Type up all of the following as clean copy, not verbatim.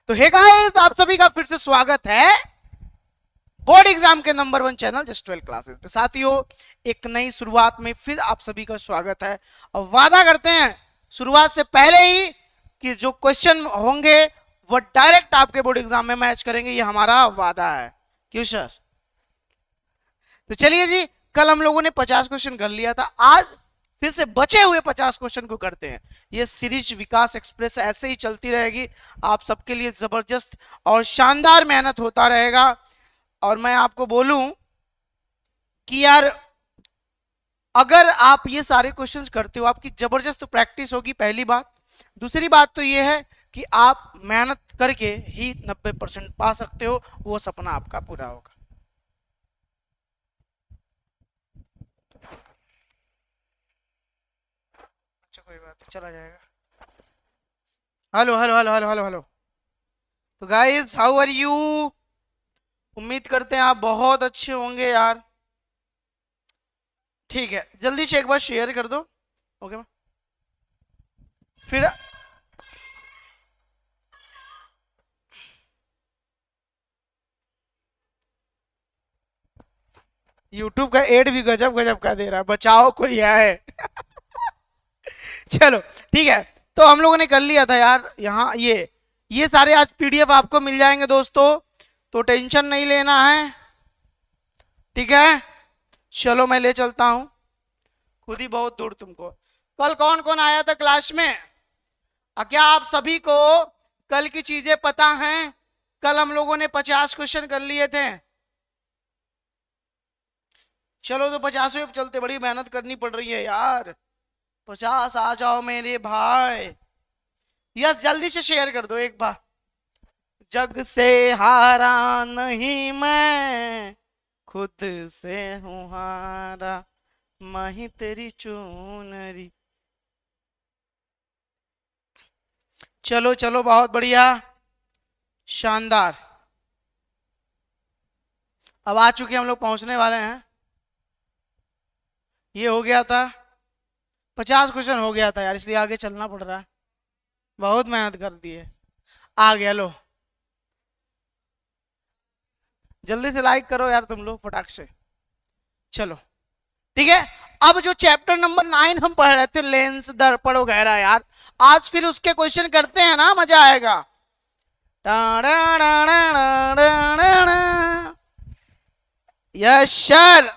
तो hey guys, आप सभी का फिर से स्वागत है बोर्ड एग्जाम के नंबर 1 चैनल जस्ट 12 क्लासेस पे। साथियों, एक नई शुरुआत में फिर आप सभी का स्वागत है और वादा करते हैं शुरुआत से पहले ही कि जो क्वेश्चन होंगे वो डायरेक्ट आपके बोर्ड एग्जाम में मैच करेंगे, ये हमारा वादा है। क्यों सर? तो चलिए जी, कल हम लोगों ने 50 क्वेश्चन कर लिया था, आज फिर से बचे हुए 50 क्वेश्चन को करते हैं। ये सीरीज विकास एक्सप्रेस ऐसे ही चलती रहेगी, आप सबके लिए जबरदस्त और शानदार मेहनत होता रहेगा। और मैं आपको बोलूं कि यार, अगर आप ये सारे क्वेश्चंस करते हो, आपकी जबरदस्त प्रैक्टिस होगी, पहली बात। दूसरी बात तो ये है कि आप मेहनत करके ही 90% पा सकते हो, वो सपना आपका पूरा होगा। कोई बात नहीं, चला जाएगा। Hello hello hello hello hello hello. तो गाइस, हाउ आर यू? उम्मीद करते हैं आप बहुत अच्छे होंगे यार। ठीक है, जल्दी से एक बार शेयर कर दो। ओके, फिर YouTube का एड भी गजब गजब का दे रहा है, बचाओ कोई आए। चलो ठीक है, तो हम लोगों ने कर लिया था यार। यहाँ ये सारे आज PDF आपको मिल जाएंगे दोस्तों, तो टेंशन नहीं लेना है, ठीक है। चलो मैं ले चलता हूं खुद ही बहुत दूर तुमको। कल कौन कौन आया था क्लास में? क्या आप सभी को कल की चीजें पता हैं? कल हम लोगों ने 50 क्वेश्चन कर लिए थे। चलो तो 50 पे चलते, बड़ी मेहनत करनी पड़ रही है यार। 50 आ जाओ मेरे भाई। यस, जल्दी से शेयर कर दो एक बार। जग से हारा नहीं मैं, खुद से हूँ हारा, माही तेरी चुनरी। चलो चलो, बहुत बढ़िया, शानदार। अब आ चुके हम लोग, पहुंचने वाले हैं। ये हो गया था 50 क्वेश्चन हो गया था यार, इसलिए आगे चलना पड़ रहा है, बहुत मेहनत कर दी है। आ गया, लो जल्दी से लाइक करो यार तुम लोग फटाक से। चलो ठीक है, अब जो चैप्टर नंबर 9 हम पढ़ रहे थे, लेंस दर्पण वगैरह यार, आज फिर उसके क्वेश्चन करते हैं ना, मजा आएगा। Yes sir.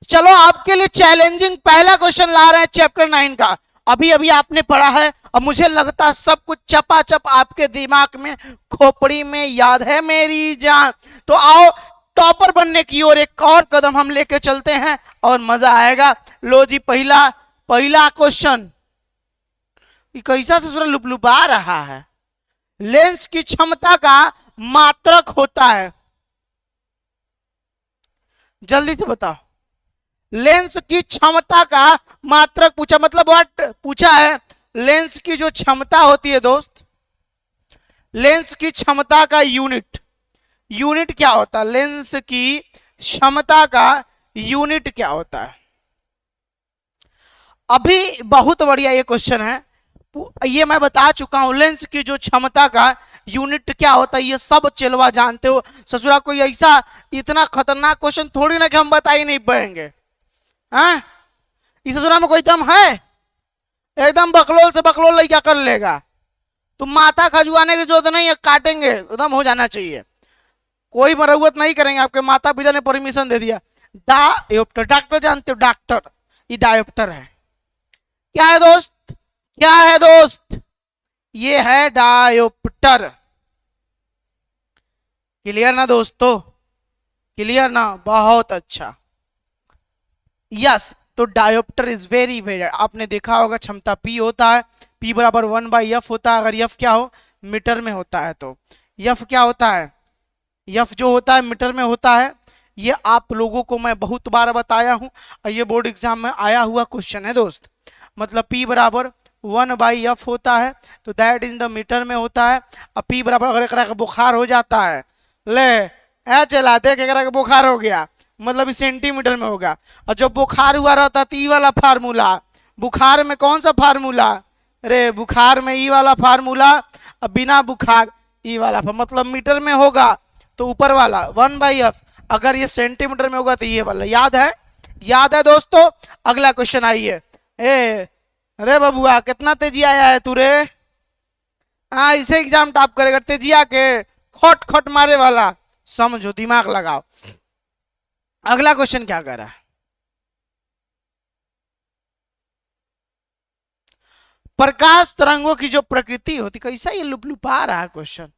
चलो आपके लिए चैलेंजिंग पहला क्वेश्चन ला रहे हैं चैप्टर 9 का। अभी अभी आपने पढ़ा है और मुझे लगता है सब कुछ चपाचप आपके दिमाग में, खोपड़ी में याद है मेरी जान। तो आओ, टॉपर बनने की ओर एक और कदम हम लेके चलते हैं और मजा आएगा। लो जी, पहला क्वेश्चन कैसा से लुपलुपा रहा है। लेंस की क्षमता का मात्रक होता है, जल्दी से बताओ। लेंस की क्षमता का मात्रक पूछा, मतलब व्हाट पूछा है? लेंस की जो क्षमता होती है दोस्त, लेंस की क्षमता का यूनिट क्या होता है? लेंस की क्षमता का यूनिट क्या होता है? अभी बहुत बढ़िया ये क्वेश्चन है, ये मैं बता चुका हूं। लेंस की जो क्षमता का यूनिट क्या होता है, ये सब चेलवा जानते हो। ससुरा कोई ऐसा इतना खतरनाक क्वेश्चन थोड़ी ना कि हम बता ही नहीं पाएंगे। हाँ, इस ससुरा में कोई दम है? एकदम बकलोल से बकलोल लड़का कर लेगा। तुम माथा खजुआने की जरूरत नहीं है, काटेंगे एकदम हो जाना चाहिए, कोई मरम्मत नहीं करेंगे। आपके माता पिता ने परमिशन दे दिया। डायोप्टर, डॉक्टर जानते हो? डॉक्टर, ये डायोप्टर है। क्या है दोस्त? क्या है दोस्त? ये है डायोप्टर। क्लियर ना दोस्तों? क्लियर ना? बहुत अच्छा। यस, तो डायोप्टर इज वेरी वेरी, आपने देखा होगा क्षमता P होता है, P बराबर 1/F होता है। अगर F क्या हो? मीटर में होता है, तो F क्या होता है? F जो होता है मीटर में होता है। ये आप लोगों को मैं बहुत बार बताया हूं और ये बोर्ड एग्जाम में आया हुआ क्वेश्चन है दोस्त। मतलब P बराबर 1/F होता है, तो दैट इन द मीटर में होता है। अब P बराबर, अगर एक बुखार हो जाता है, ले चलाते कि बुखार हो गया, मतलब इस सेंटीमीटर में होगा। और जब बुखार हुआ रहता तो ये वाला फार्मूला, बुखार में कौन सा फार्मूला? अरे बुखार में ई वाला फार्मूला, अब बिना बुखार ई वाला मतलब मीटर में होगा तो ऊपर वाला 1/f, अगर ये सेंटीमीटर में होगा तो ये वाला। याद है, याद है दोस्तों। अगला क्वेश्चन आइए। ए अरे बबुआ कितना तेजी आया है तू रे। हाँ इसे एग्जाम टॉप करेगा, तेजिया के खोट खोट मारे वाला, समझो दिमाग लगाओ। अगला क्वेश्चन क्या कह रहा है, प्रकाश तरंगों की जो प्रकृति होती, कैसा ये लुप लुपा रहा है क्वेश्चन।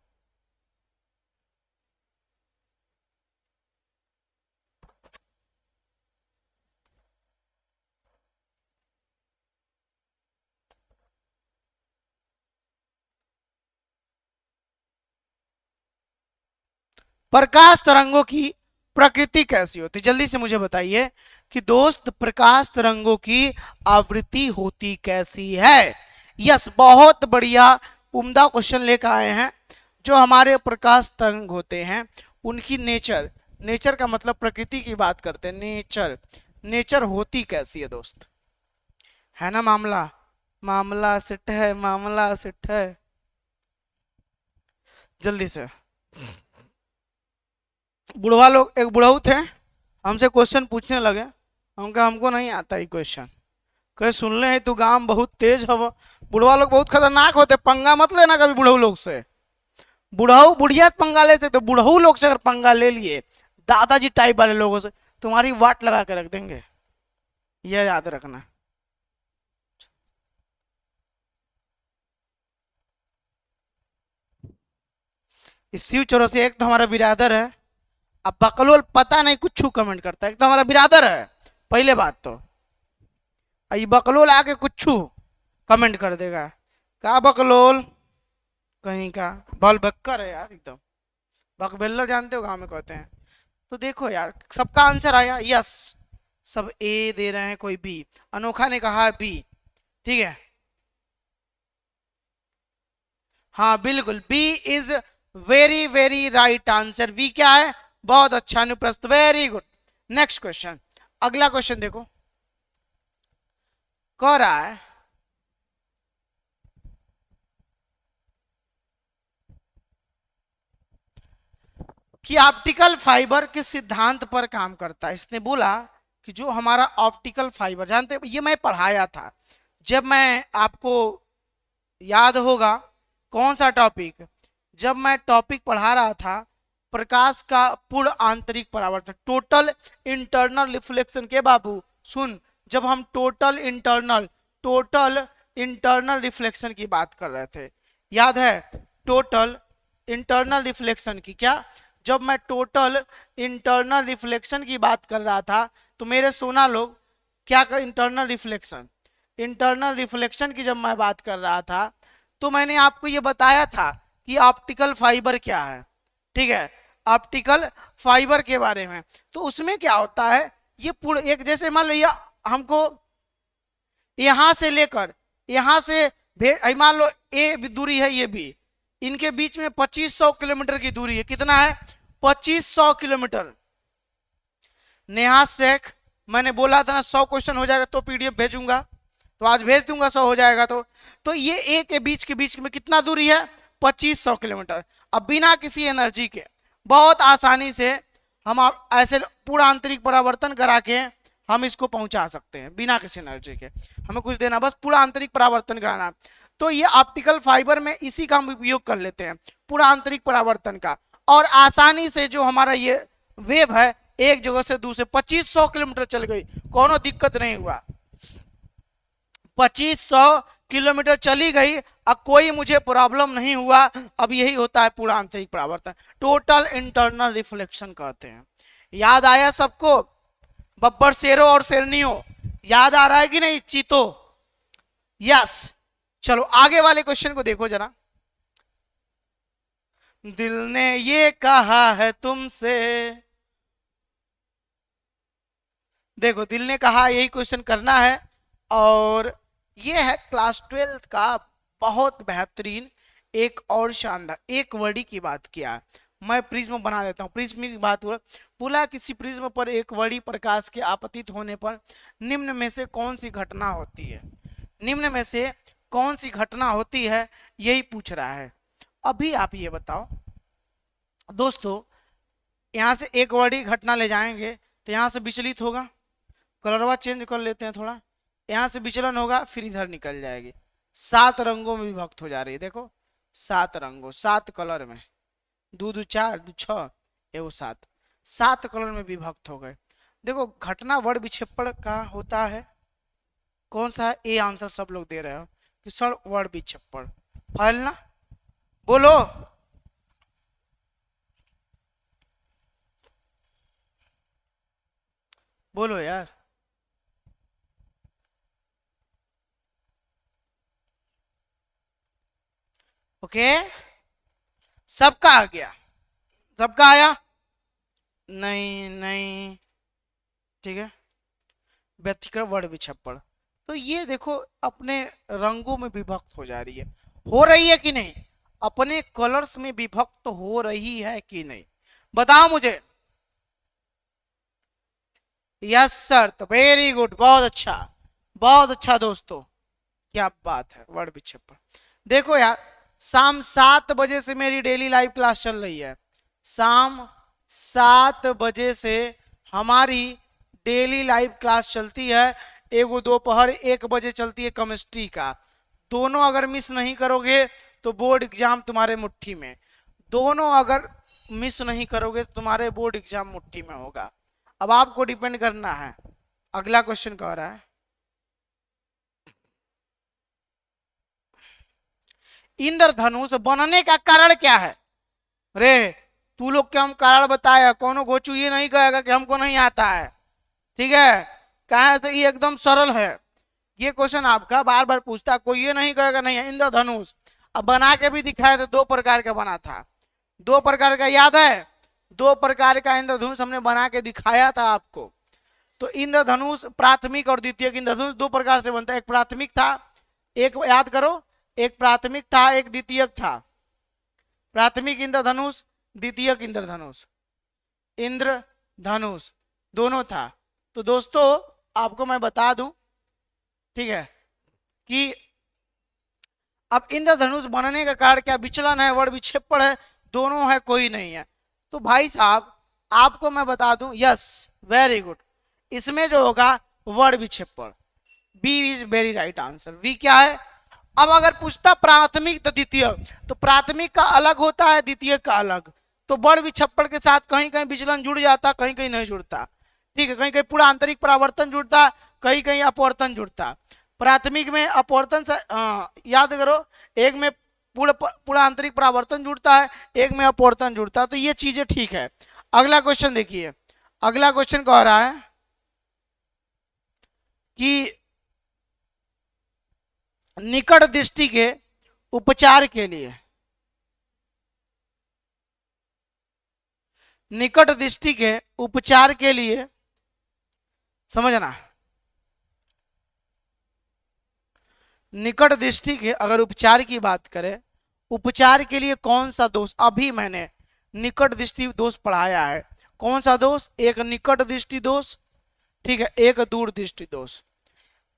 प्रकाश तरंगों की प्रकृति कैसी होती, जल्दी से मुझे बताइए कि दोस्त प्रकाश तरंगों की आवृत्ति होती कैसी है। यस, बहुत बढ़िया उम्दा क्वेश्चन लेकर आए हैं। जो हमारे प्रकाश तरंग होते हैं उनकी नेचर, नेचर का मतलब प्रकृति की बात करते हैं, नेचर, नेचर होती कैसी है दोस्त, है ना। मामला, मामला सेट है, मामला सेट है। जल्दी से, बुढ़वा लोग, एक बुढ़ऊ थे हमसे क्वेश्चन पूछने लगे, हम कहा हमको नहीं आता ये क्वेश्चन। कहे सुन ले तू गांव बहुत तेज हव। बुढ़वा लोग बहुत खतरनाक होते, पंगा मत लेना कभी बुढ़ऊ लोग से। बुढ़ऊ बुढ़िया पंगा ले सकते, बुढ़ऊ लोग से अगर पंगा ले लिए, दादाजी टाइप वाले लोगों से, तुम्हारी वाट लगा के रख देंगे, यह याद रखना। इस शिव चौरसिया एक तो हमारा बिरादर है, अब बकलोल पता नहीं कुछ कमेंट करता है, एक तो हमारा बिरादर है पहले बात तो, ये बकलोल आके कुछ कमेंट कर देगा। का बकलोल कहीं का बल बक्कर है यार एकदम, बकबेल्लर जानते हो गांव में कहते हैं। तो देखो यार सबका आंसर आया, यस सब ए दे रहे हैं, कोई बी, अनोखा ने कहा बी, ठीक है। हाँ बिल्कुल B is very very right answer. V क्या है, बहुत अच्छा अनुप्रस्थ, वेरी गुड। नेक्स्ट क्वेश्चन, अगला क्वेश्चन देखो, कह रहा है कि ऑप्टिकल फाइबर किस सिद्धांत पर काम करता है। इसने बोला कि जो हमारा ऑप्टिकल फाइबर, जानते ये मैं पढ़ाया था जब, मैं आपको याद होगा कौन सा टॉपिक, जब मैं टॉपिक पढ़ा रहा था प्रकाश का पूर्ण आंतरिक परावर्तन, टोटल इंटरनल रिफ्लेक्शन के बाबू सुन, जब हम टोटल इंटरनल रिफ्लेक्शन की बात कर रहे थे, याद है टोटल इंटरनल रिफ्लेक्शन की, क्या जब मैं टोटल इंटरनल रिफ्लेक्शन की बात कर रहा था तो मेरे सोना लोग क्या कर, इंटरनल रिफ्लेक्शन की जब मैं बात कर रहा था तो मैंने आपको ये बताया था कि ऑप्टिकल फाइबर क्या है, ठीक है, ऑप्टिकल फाइबर के बारे में। तो उसमें क्या होता है, ये पूर्ण एक, जैसे मान लो हमको यहां से लेकर यहां से मान लो ए दूरी है, ये भी, इनके बीच में 2500 किलोमीटर की दूरी है। कितना है, 2500 किलोमीटर। नेहा शेख, मैंने बोला था ना 100 क्वेश्चन हो जाएगा तो पीडीएफ भेजूंगा, तो आज भेज दूंगा 100 हो जाएगा तो ये ए के बीच में कितना दूरी है, 2500 किलोमीटर। अब बिना किसी एनर्जी के बहुत आसानी से हम ऐसे पूरा आंतरिक परावर्तन करा के हम इसको पहुंचा सकते हैं बिना किसी एनर्जी के, हमें कुछ देना बस पूरा आंतरिक परावर्तन कराना। तो ये ऑप्टिकल फाइबर में इसी का हम उपयोग कर लेते हैं, पूरा आंतरिक परावर्तन का, और आसानी से जो हमारा ये वेव है एक जगह से दूसरे 2500 किलोमीटर चल गई, कोनो दिक्कत नहीं हुआ, 2500 किलोमीटर चली गई, अब कोई मुझे प्रॉब्लम नहीं हुआ। अब यही होता है पूरा आंतरिक परावर्तन, टोटल इंटरनल रिफ्लेक्शन कहते हैं। याद आया सबको, बब्बर शेरों और शेरनियों, याद आ रहा है कि नहीं, चीतो, यस। चलो आगे वाले क्वेश्चन को देखो जरा, दिल ने ये कहा है तुमसे, देखो दिल ने कहा यही क्वेश्चन करना है, और ये है क्लास 12 का बहुत बेहतरीन एक और शानदार, एक वर्डी की बात किया, मैं प्रिज्म बना देता हूं, प्रिज्म की बात बोला किसी प्रिज्म पर एक वर्डी प्रकाश के आपतित होने पर निम्न में से कौन सी घटना होती है, निम्न में से कौन सी घटना होती है, यही पूछ रहा है। अभी आप ये बताओ दोस्तों, यहां से एक वर्ड ही घटना ले जाएंगे तो यहां से विचलित होगा, कलरवा चेंज कर लेते हैं थोड़ा, यहां से विचलन होगा, फिर इधर निकल जाएगी। 7 रंगों में विभक्त हो जा रही है, देखो 7 रंगों, 7 कलर में, 2 2 4 2 6 एगो 7, 7 कलर में विभक्त हो गए। देखो घटना वर्ण विक्षेपण का होता है, कौन सा है? ए आंसर सब लोग दे रहे हो कि सर वर्ण विक्षेपण। फैलना बोलो, बोलो यार। ओके, सबका आ गया, सबका आया? नहीं नहीं, ठीक है। व्यतिक्रम वर्ण विक्षेपण, तो ये देखो अपने रंगों में विभक्त हो जा रही है, हो रही है कि नहीं? अपने कलर्स में विभक्त हो रही है कि नहीं, बताओ मुझे। यस सर, तो वेरी गुड, बहुत अच्छा दोस्तों, क्या बात है, वर्ण विक्षेपण। देखो यार, शाम 7 बजे से मेरी डेली लाइव क्लास चल रही है, शाम 7 बजे से हमारी डेली लाइव क्लास चलती है। एगो दोपहर 1 बजे चलती है केमिस्ट्री का, दोनों अगर मिस नहीं करोगे तो बोर्ड एग्जाम तुम्हारे मुट्ठी में, दोनों अगर मिस नहीं करोगे तो तुम्हारे बोर्ड एग्जाम मुट्ठी में होगा। अब आपको डिपेंड करना है। अगला क्वेश्चन कह रहा है, इंद्रधनुष बनने का कारण क्या है? रे तू लोग के हम कारण बताया, कोनो गोचू ये नहीं कहेगा कि हमको नहीं आता है, ठीक है? कहा से ये एकदम सरल है, ये क्वेश्चन आपका बार बार पूछता, कोई ये नहीं कहेगा नहीं है। इंद्रधनुष अब बना के भी दिखाया था, 2 प्रकार का बना था, 2 प्रकार का, याद है? 2 प्रकार का इंद्रधनुष हमने बना के दिखाया था आपको। तो इंद्रधनुष प्राथमिक और द्वितीयक इंद्रधनुष 2 प्रकार से बनता है, एक प्राथमिक था, एक याद करो, एक प्राथमिक था, एक द्वितीयक था। प्राथमिक इंद्रधनुष, द्वितीयक इंद्रधनुष, इंद्रधनुष दोनों था। तो दोस्तों आपको मैं बता दूं, ठीक है, कि अब इंद्रधनुष बनने का कारण क्या? विचलन है, वर्ण विक्षेपण है, दोनों है, कोई नहीं है। तो भाई साहब आपको मैं बता दूं, यस वेरी गुड, इसमें जो होगा वर्ण विक्षेपण, B is very right answer, V क्या है? अब अगर पूछता प्राथमिक तो द्वितीय, तो प्राथमिक का अलग होता है, द्वितीय का अलग, तो वर्ण विक्षेपण के साथ कहीं कहीं विचलन जुड़ जाता, कहीं कहीं नहीं जुड़ता, ठीक है? कहीं कहीं पूरा आंतरिक परावर्तन जुड़ता, कहीं कहीं अपवर्तन जुड़ता। प्राथमिक में अपवर्तन से याद करो, एक में पूरा आंतरिक परावर्तन जुड़ता है, एक में अपवर्तन जुड़ता है, तो ये चीजें ठीक है। अगला क्वेश्चन देखिए, अगला क्वेश्चन कह रहा है कि निकट दृष्टि के उपचार के लिए, निकट दृष्टि के उपचार के लिए, समझना, निकट दृष्टि के अगर उपचार की बात करें, उपचार के लिए कौन सा दोष, अभी मैंने निकट दृष्टि दोष पढ़ाया है, कौन सा दोष? एक निकट दृष्टि दोष, ठीक है, एक दूर दृष्टि दोष।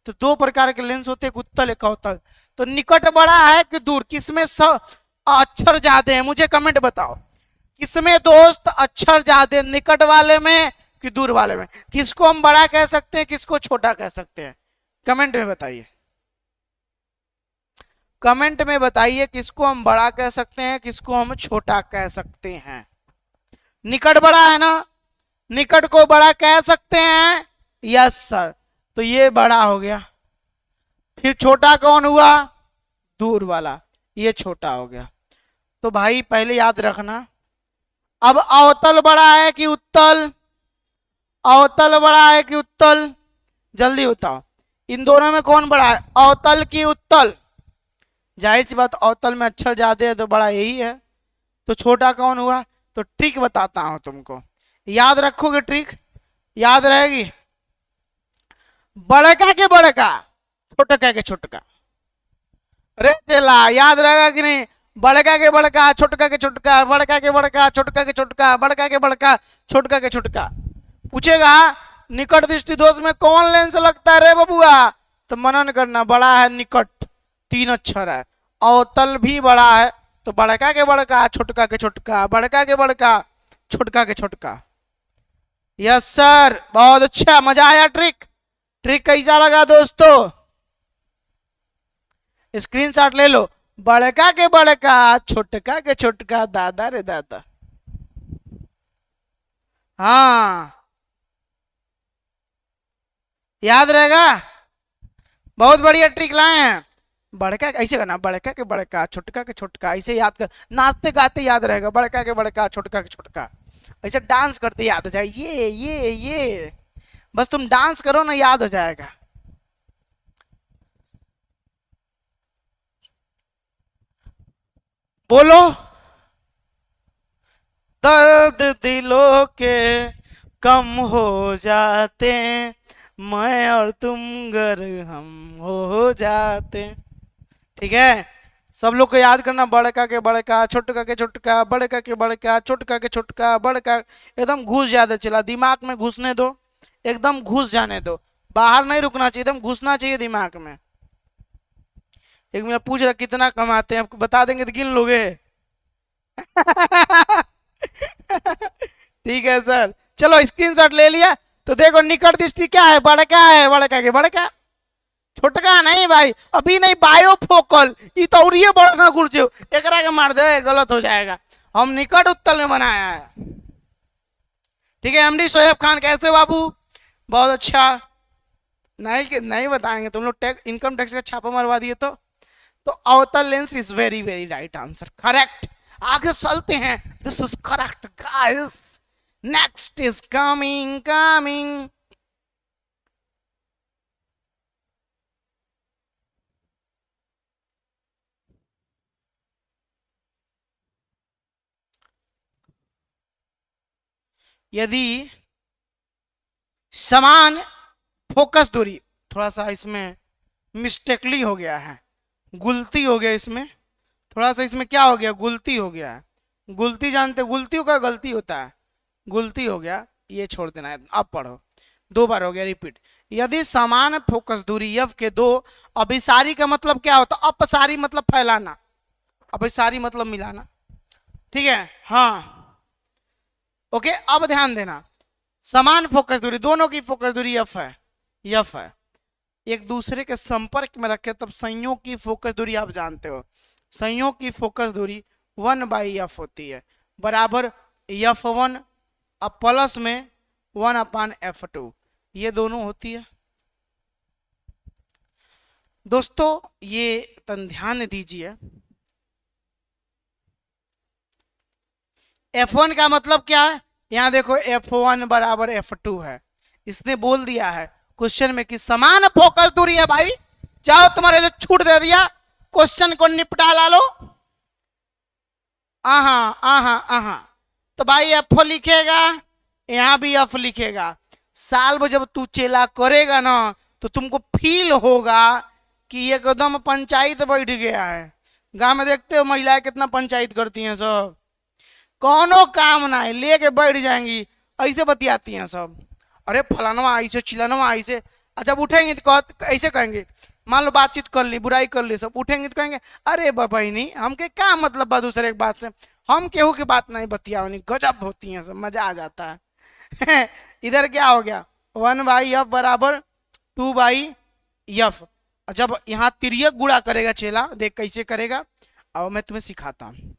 तो 2 प्रकार के लेंस होते हैं, एक उत्तल एक अवतल। तो निकट बड़ा है कि दूर, किसमें अक्षर ज्यादा है? मुझे कमेंट बताओ, किसमें दोस्त अक्षर ज्यादा, निकट वाले में कि दूर वाले में? किसको हम बड़ा कह सकते हैं, किसको छोटा कह सकते हैं? कमेंट में बताइए, कमेंट में बताइए, किसको हम बड़ा कह सकते हैं, किसको हम छोटा कह सकते हैं? निकट बड़ा है ना, निकट को बड़ा कह सकते हैं, यस सर, तो ये बड़ा हो गया। फिर छोटा कौन हुआ? दूर वाला, ये छोटा हो गया। तो भाई पहले याद रखना, अब अवतल बड़ा है कि उत्तल? अवतल बड़ा है कि उत्तल? जल्दी बताओ, इन दोनों में कौन बड़ा है, अवतल की उत्तल? जाहिर सी बात, अवतल में अक्षर ज्यादा है तो बड़ा यही है। तो छोटा कौन हुआ? तो ट्रिक बताता हूं तुमको, याद रखोगे? ट्रिक याद रहेगी? बड़का के बड़का, छोटका के छोटका, अरे चला याद रहेगा कि नहीं? बड़का के बड़का, छोटका के छोटका, बड़का के बड़का, छोटका के छोटका, बड़का के बड़का, छोटका के छोटका। पूछेगा निकट दृष्टि दोष में कौन लेंस लगता है रे बबुआ, तो मनन करना, बड़ा है निकट, 3 अक्षर है। अवतल भी बड़ा है, तो बड़का के बड़का, छोटका के छोटका, बड़का के बड़का, छोटका के छोटका। यस सर, बहुत अच्छा, मजा आया। ट्रिक ट्रिक कैसा लगा दोस्तों? स्क्रीनशॉट ले लो। बड़का के बड़का, छोटका के छोटका, दादा रे दादा। हाँ, याद रहेगा। बहुत बढ़िया ट्रिक लाए हैं। बड़का ऐसे करना, बड़का के बड़का, छोटका के छोटका, ऐसे याद कर, नाचते गाते याद रहेगा। बड़का के बड़का, छोटका के छोटका, ऐसे डांस करते याद हो जाए। ये बस तुम डांस करो ना, याद हो जाएगा। बोलो। दर्द दिलों के कम हो जाते, मैं और तुम गर हम हो जाते। ठीक है, सब लोग को याद करना। बड़का के बड़का, छोटका के छोटका, बड़का के बड़का, छोटका के छोटका, बड़का। एकदम घुस ज्यादा चला, दिमाग में घुसने दो, एकदम घुस जाने दो, बाहर नहीं रुकना चाहिए, एकदम घुसना चाहिए दिमाग में। एक मिनट पूछ रहा कितना कमाते हैं, आपको बता देंगे तो गिन लोगे। ठीक है सर, चलो स्क्रीनशॉट ले लिया। तो देखो निकट दृष्टि क्या है? बड़का है, बड़का के बड़का, छोटका नहीं भाई, अभी नहीं, बायोफोकल। ये तो और ये बड़ा गुरुजी, एकरा के मार दे, गलत हो जाएगा। हम निकट उत्तल में बनाया है। ठीक है, एमडी शोएब खान कैसे बाबू? बहुत अच्छा। नहीं नहीं बताएंगे तुम लोग, टैक्स इनकम टैक्स का छापा मरवा दिए तो अवतल lens is very very right answer, correct. आगे चलते हैं, this is correct guys. Next is coming coming. यदि समान फोकस दूरी, थोड़ा सा इसमें मिस्टेकली हो गया है, गुलती हो गया इसमें, थोड़ा सा इसमें क्या हो गया, गुलती हो गया है। गुलती जानते, गुलतियों का गलती होता है, गुलती हो गया, ये छोड़ देना है। अब पढ़ो, 2 बार हो गया रिपीट। यदि समान फोकस दूरी एफ के दो अभिसारी का मतलब क्या होता? अपसारी मतलब फैलाना, अभिसारी मतलब मिलाना। ठीक है, हाँ ओके। अब ध्यान देना, समान फोकस दूरी, दोनों की फोकस दूरी एफ है, एफ है, एक दूसरे के संपर्क में रखे तब संयोग की फोकस दूरी आप जानते हो, संयोग की फोकस दूरी 1/f होती है, बराबर f1 अब प्लस में 1/f2, ये दोनों होती है। दोस्तों ये तन ध्यान दीजिए, f1 का मतलब क्या है? यहां देखो f1 बराबर f2 है, इसने बोल दिया है क्वेश्चन में कि समान फोकस दूरी है। भाई चाहो तुम्हारे लिए छूट दे दिया, क्वेश्चन को निपटा ला लो। आहा आहा आहा, तो भाई एफ लिखेगा, यहां भी एफ लिखेगा। साल में जब तू चेला करेगा ना, तो तुमको फील होगा कि एकदम पंचायत बैठ गया है। गांव में देखते हो महिलाएं कितना पंचायत करती हैं, सब कौनो काम ना है, लेके बैठ जाएंगी, ऐसे बतियाती हैं सब। अरे फलानवा ऐसे, चिलानवा ऐसे। जब उठेंगे तो ऐसे कहेंगे, मान लो बातचीत कर ली, बुराई कर ली, सब उठेंगे तो कहेंगे अरे बाबा ही नहीं, हमके क्या मतलब बा दूसरे एक बात से, हम केहू की बात नहीं बतियावनी। गजब होती हैं सब, मजा आ जाता है। इधर क्या हो गया, 1/f बराबर 2/f। जब यहाँ तिर्यक गुणा करेगा चेला, देख कैसे करेगा, अब मैं तुम्हें सिखाता हूँ।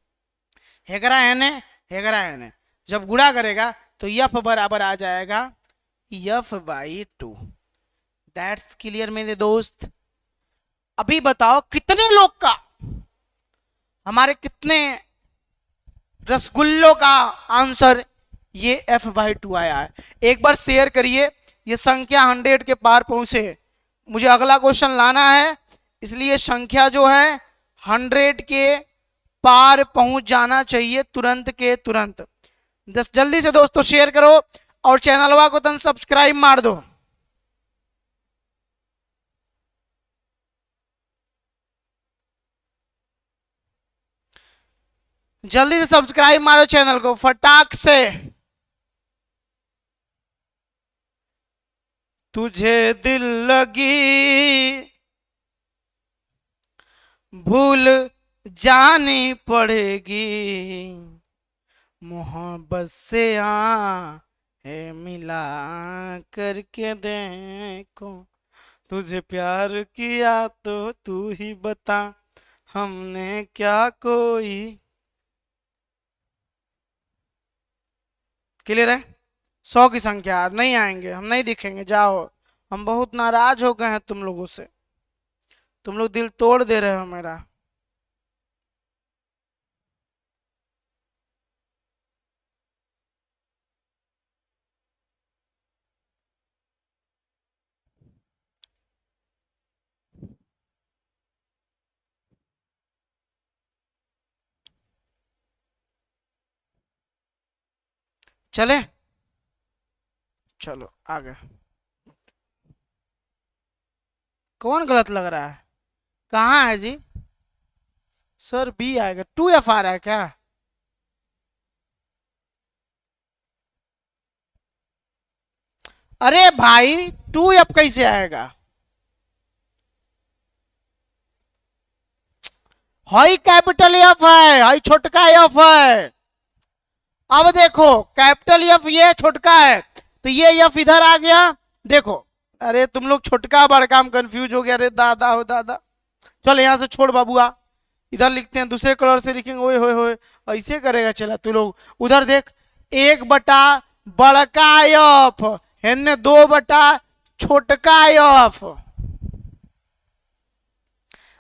हेगरा है, हेगरा है, जब गुणा करेगा तो f बराबर आ जाएगा f/2। दैट्स क्लियर मेरे दोस्त। अभी बताओ कितने लोग का, हमारे कितने रसगुल्लों का आंसर ये f/2 आया है? एक बार शेयर करिए, ये संख्या 100 के पार पहुंचे। मुझे अगला क्वेश्चन लाना है, इसलिए संख्या जो है 100 के पार पहुंच जाना चाहिए तुरंत के तुरंत। जल्दी से दोस्तों शेयर करो और चैनलवा को तन सब्सक्राइब मार दो। जल्दी से सब्सक्राइब मारो चैनल को फटाक से। तुझे दिल लगी भूल जानी पड़ेगी, मोहब्बत से है मिला करके देखो, तुझे प्यार किया तो तू ही बता, हमने क्या कोई। क्लियर है? 100 की संख्या नहीं आएंगे, हम नहीं दिखेंगे, जाओ। हम बहुत नाराज हो गए हैं तुम लोगों से, तुम लोग दिल तोड़ दे रहे हो मेरा। चले, चलो आगे। कौन गलत लग रहा है? कहाँ है जी? सर बी आएगा, 2F आ रहा है क्या? अरे भाई 2F कैसे आएगा? हाई कैपिटल एफ है, हाई छोटका एफ है। अब देखो कैपिटल एफ ये छोटका है, तो ये एफ इधर आ गया। देखो, अरे तुम लोग छोटका बड़का में कंफ्यूज हो गया। अरे दादा हो दादा, चल यहाँ से छोड़ बाबूआ, इधर लिखते हैं, दूसरे कलर से लिखेंगे। ओए होए होए, ऐसे करेगा? चला तू लोग उधर देख, 1 बटा बड़का एफ, हेने 2 बटा छोटका एफ।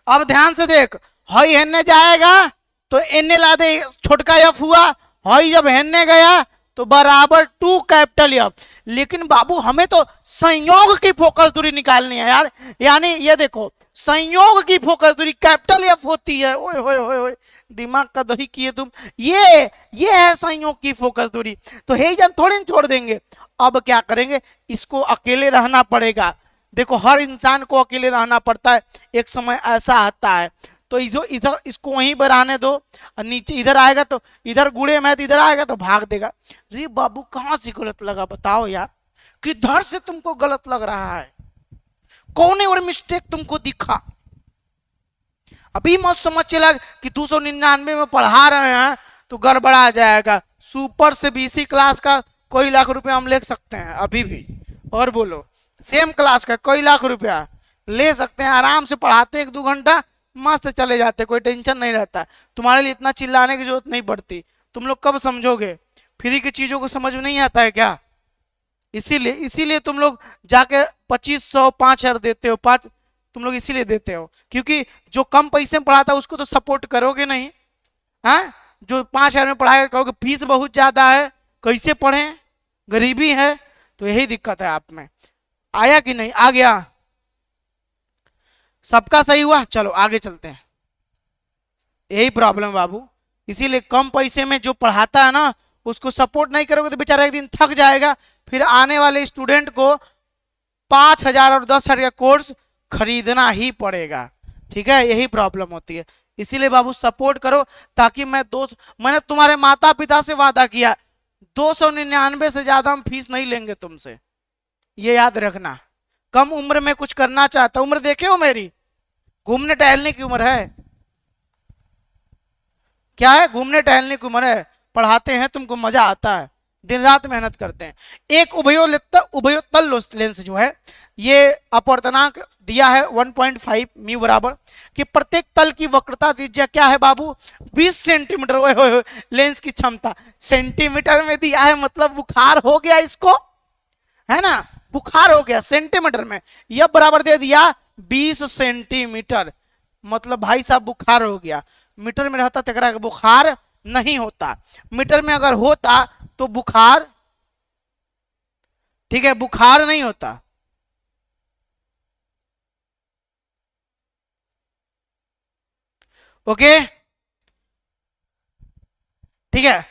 अब ध्यान से देख, हई हेने जाएगा तो एने ला दे, छोटका एफ हुआ। हई जब हेने गया तो बराबर 2 कैपिटल एफ। लेकिन बाबू हमें तो संयोग की फोकस दूरी निकालनी है यार, यानी ये देखो संयोग की फोकस दूरी कैपिटल एफ होती है। ओए होए होए होए, दिमाग का दही किए तुम। ये है संयोग की फोकस दूरी, तो हेजन थोड़ी छोड़ देंगे। अब क्या करेंगे, इसको अकेले रहना पड़ेगा। देखो हर इंसान को अकेले रहना पड़ता है, एक समय ऐसा आता है। तो जो इधर इसको वहीं बढ़ाने दो, और नीचे इधर आएगा तो इधर गुड़े में, तो इधर आएगा तो भाग देगा। जी बाबू कहां से गलत लगा बताओ यार, किधर से तुमको गलत लग रहा है? कौन है और मिस्टेक तुमको दिखा? अभी मत समझ चला कि 299 में पढ़ा रहे हैं तो गड़बड़ा जाएगा। सुपर से बीसी क्लास का कोई लाख रुपया हम ले सकते हैं अभी भी। और बोलो, सेम क्लास का कोई लाख रुपया ले सकते हैं, आराम से पढ़ाते 1-2 घंटा मस्त चले जाते, कोई टेंशन नहीं रहता। तुम्हारे लिए इतना चिल्लाने की जरूरत नहीं पड़ती। तुम लोग कब समझोगे? फ्री की चीजों को समझ में नहीं आता है क्या? इसीलिए तुम लोग जाके 2500 5,000 देते हो। पाँच तुम लोग इसीलिए देते हो क्योंकि जो कम पैसे में पढ़ाता है उसको तो सपोर्ट करोगे नहीं। हाँ, जो 5,000 में पढ़ाएगा कहोगे फीस बहुत ज्यादा है, कैसे पढ़ें, गरीबी है। तो यही दिक्कत है आप में। आया कि नहीं? आ गया? सबका सही हुआ? चलो आगे चलते हैं। यही प्रॉब्लम बाबू, इसीलिए कम पैसे में जो पढ़ाता है ना उसको सपोर्ट नहीं करोगे तो बेचारा एक दिन थक जाएगा। फिर आने वाले स्टूडेंट को 5,000 और 10,000 का कोर्स खरीदना ही पड़ेगा। ठीक है, यही प्रॉब्लम होती है। इसीलिए बाबू सपोर्ट करो, ताकि मैंने तुम्हारे माता पिता से वादा किया 299 से ज्यादा हम फीस नहीं लेंगे तुमसे, ये याद रखना। कम उम्र में कुछ करना चाहता, उम्र देखे हो मेरी, घूमने टहलने की उम्र है क्या? है घूमने टहलने की उम्र है। पढ़ाते हैं तुमको मजा आता है, दिन रात मेहनत करते हैं। एक उभयोतल लेंस जो है ये अपवर्तनांक दिया है 1.5 म्यू बराबर कि प्रत्येक तल की वक्रता त्रिज्या क्या है बाबू? 20 सेंटीमीटर। ओए होए, लेंस की क्षमता सेंटीमीटर में दिया है, मतलब बुखार हो गया इसको, है ना? बुखार हो गया सेंटीमीटर में। यह बराबर दे दिया 20 सेंटीमीटर, मतलब भाई साहब बुखार हो गया। मीटर में रहता तो बुखार नहीं होता, मीटर में अगर होता तो बुखार, ठीक है, बुखार नहीं होता। ओके, ठीक है।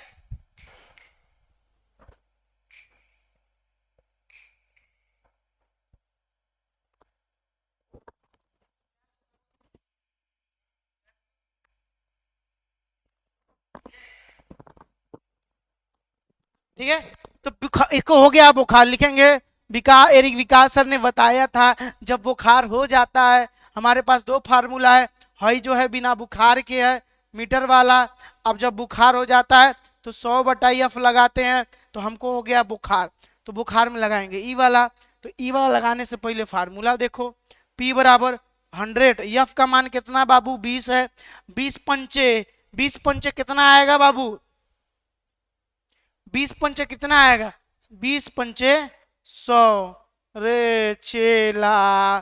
ठीक है, तो इसको हो गया बुखार, लिखेंगे विकास सर ने बताया था जब बुखार हो जाता है, हमारे पास 2 फार्मूला है, हई जो है बिना बुखार के है मीटर वाला। अब जब बुखार हो जाता है तो 100/F लगाते हैं तो हमको हो गया बुखार, तो बुखार में लगाएंगे ई वाला। तो ई वाला लगाने से पहले फार्मूला देखो, P बराबर 100, F का मान कितना बाबू 20 है, 20 पंचे कितना आएगा बाबू, 20 पंचे कितना आएगा, 20 पंचे 100, रे चेला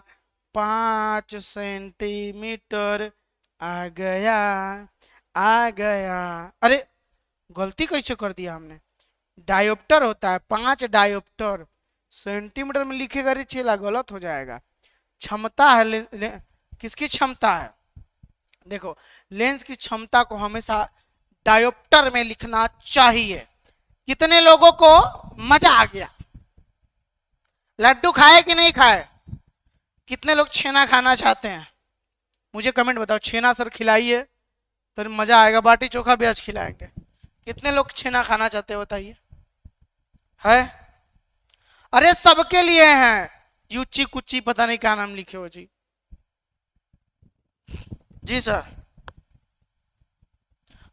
5 सेंटीमीटर आ गया, आ गया। अरे गलती कैसे कर दिया हमने, डायोप्टर होता है 5 डायोप्टर, सेंटीमीटर में लिखेगा रे चेला, गलत हो जाएगा। क्षमता है किसकी क्षमता है, देखो लेंस की क्षमता को हमेशा डायोप्टर में लिखना चाहिए। कितने लोगों को मजा आ गया, लड्डू खाए कि नहीं खाए, कितने लोग छेना खाना चाहते हैं मुझे कमेंट बताओ, छेना सर खिलाइए तो मजा आएगा, बाटी चोखा भी आज खिलाएंगे। कितने लोग छेना खाना चाहते हैं बताइए, है? अरे सबके लिए हैं, यूची कुची पता नहीं क्या नाम लिखे हो जी। जी सर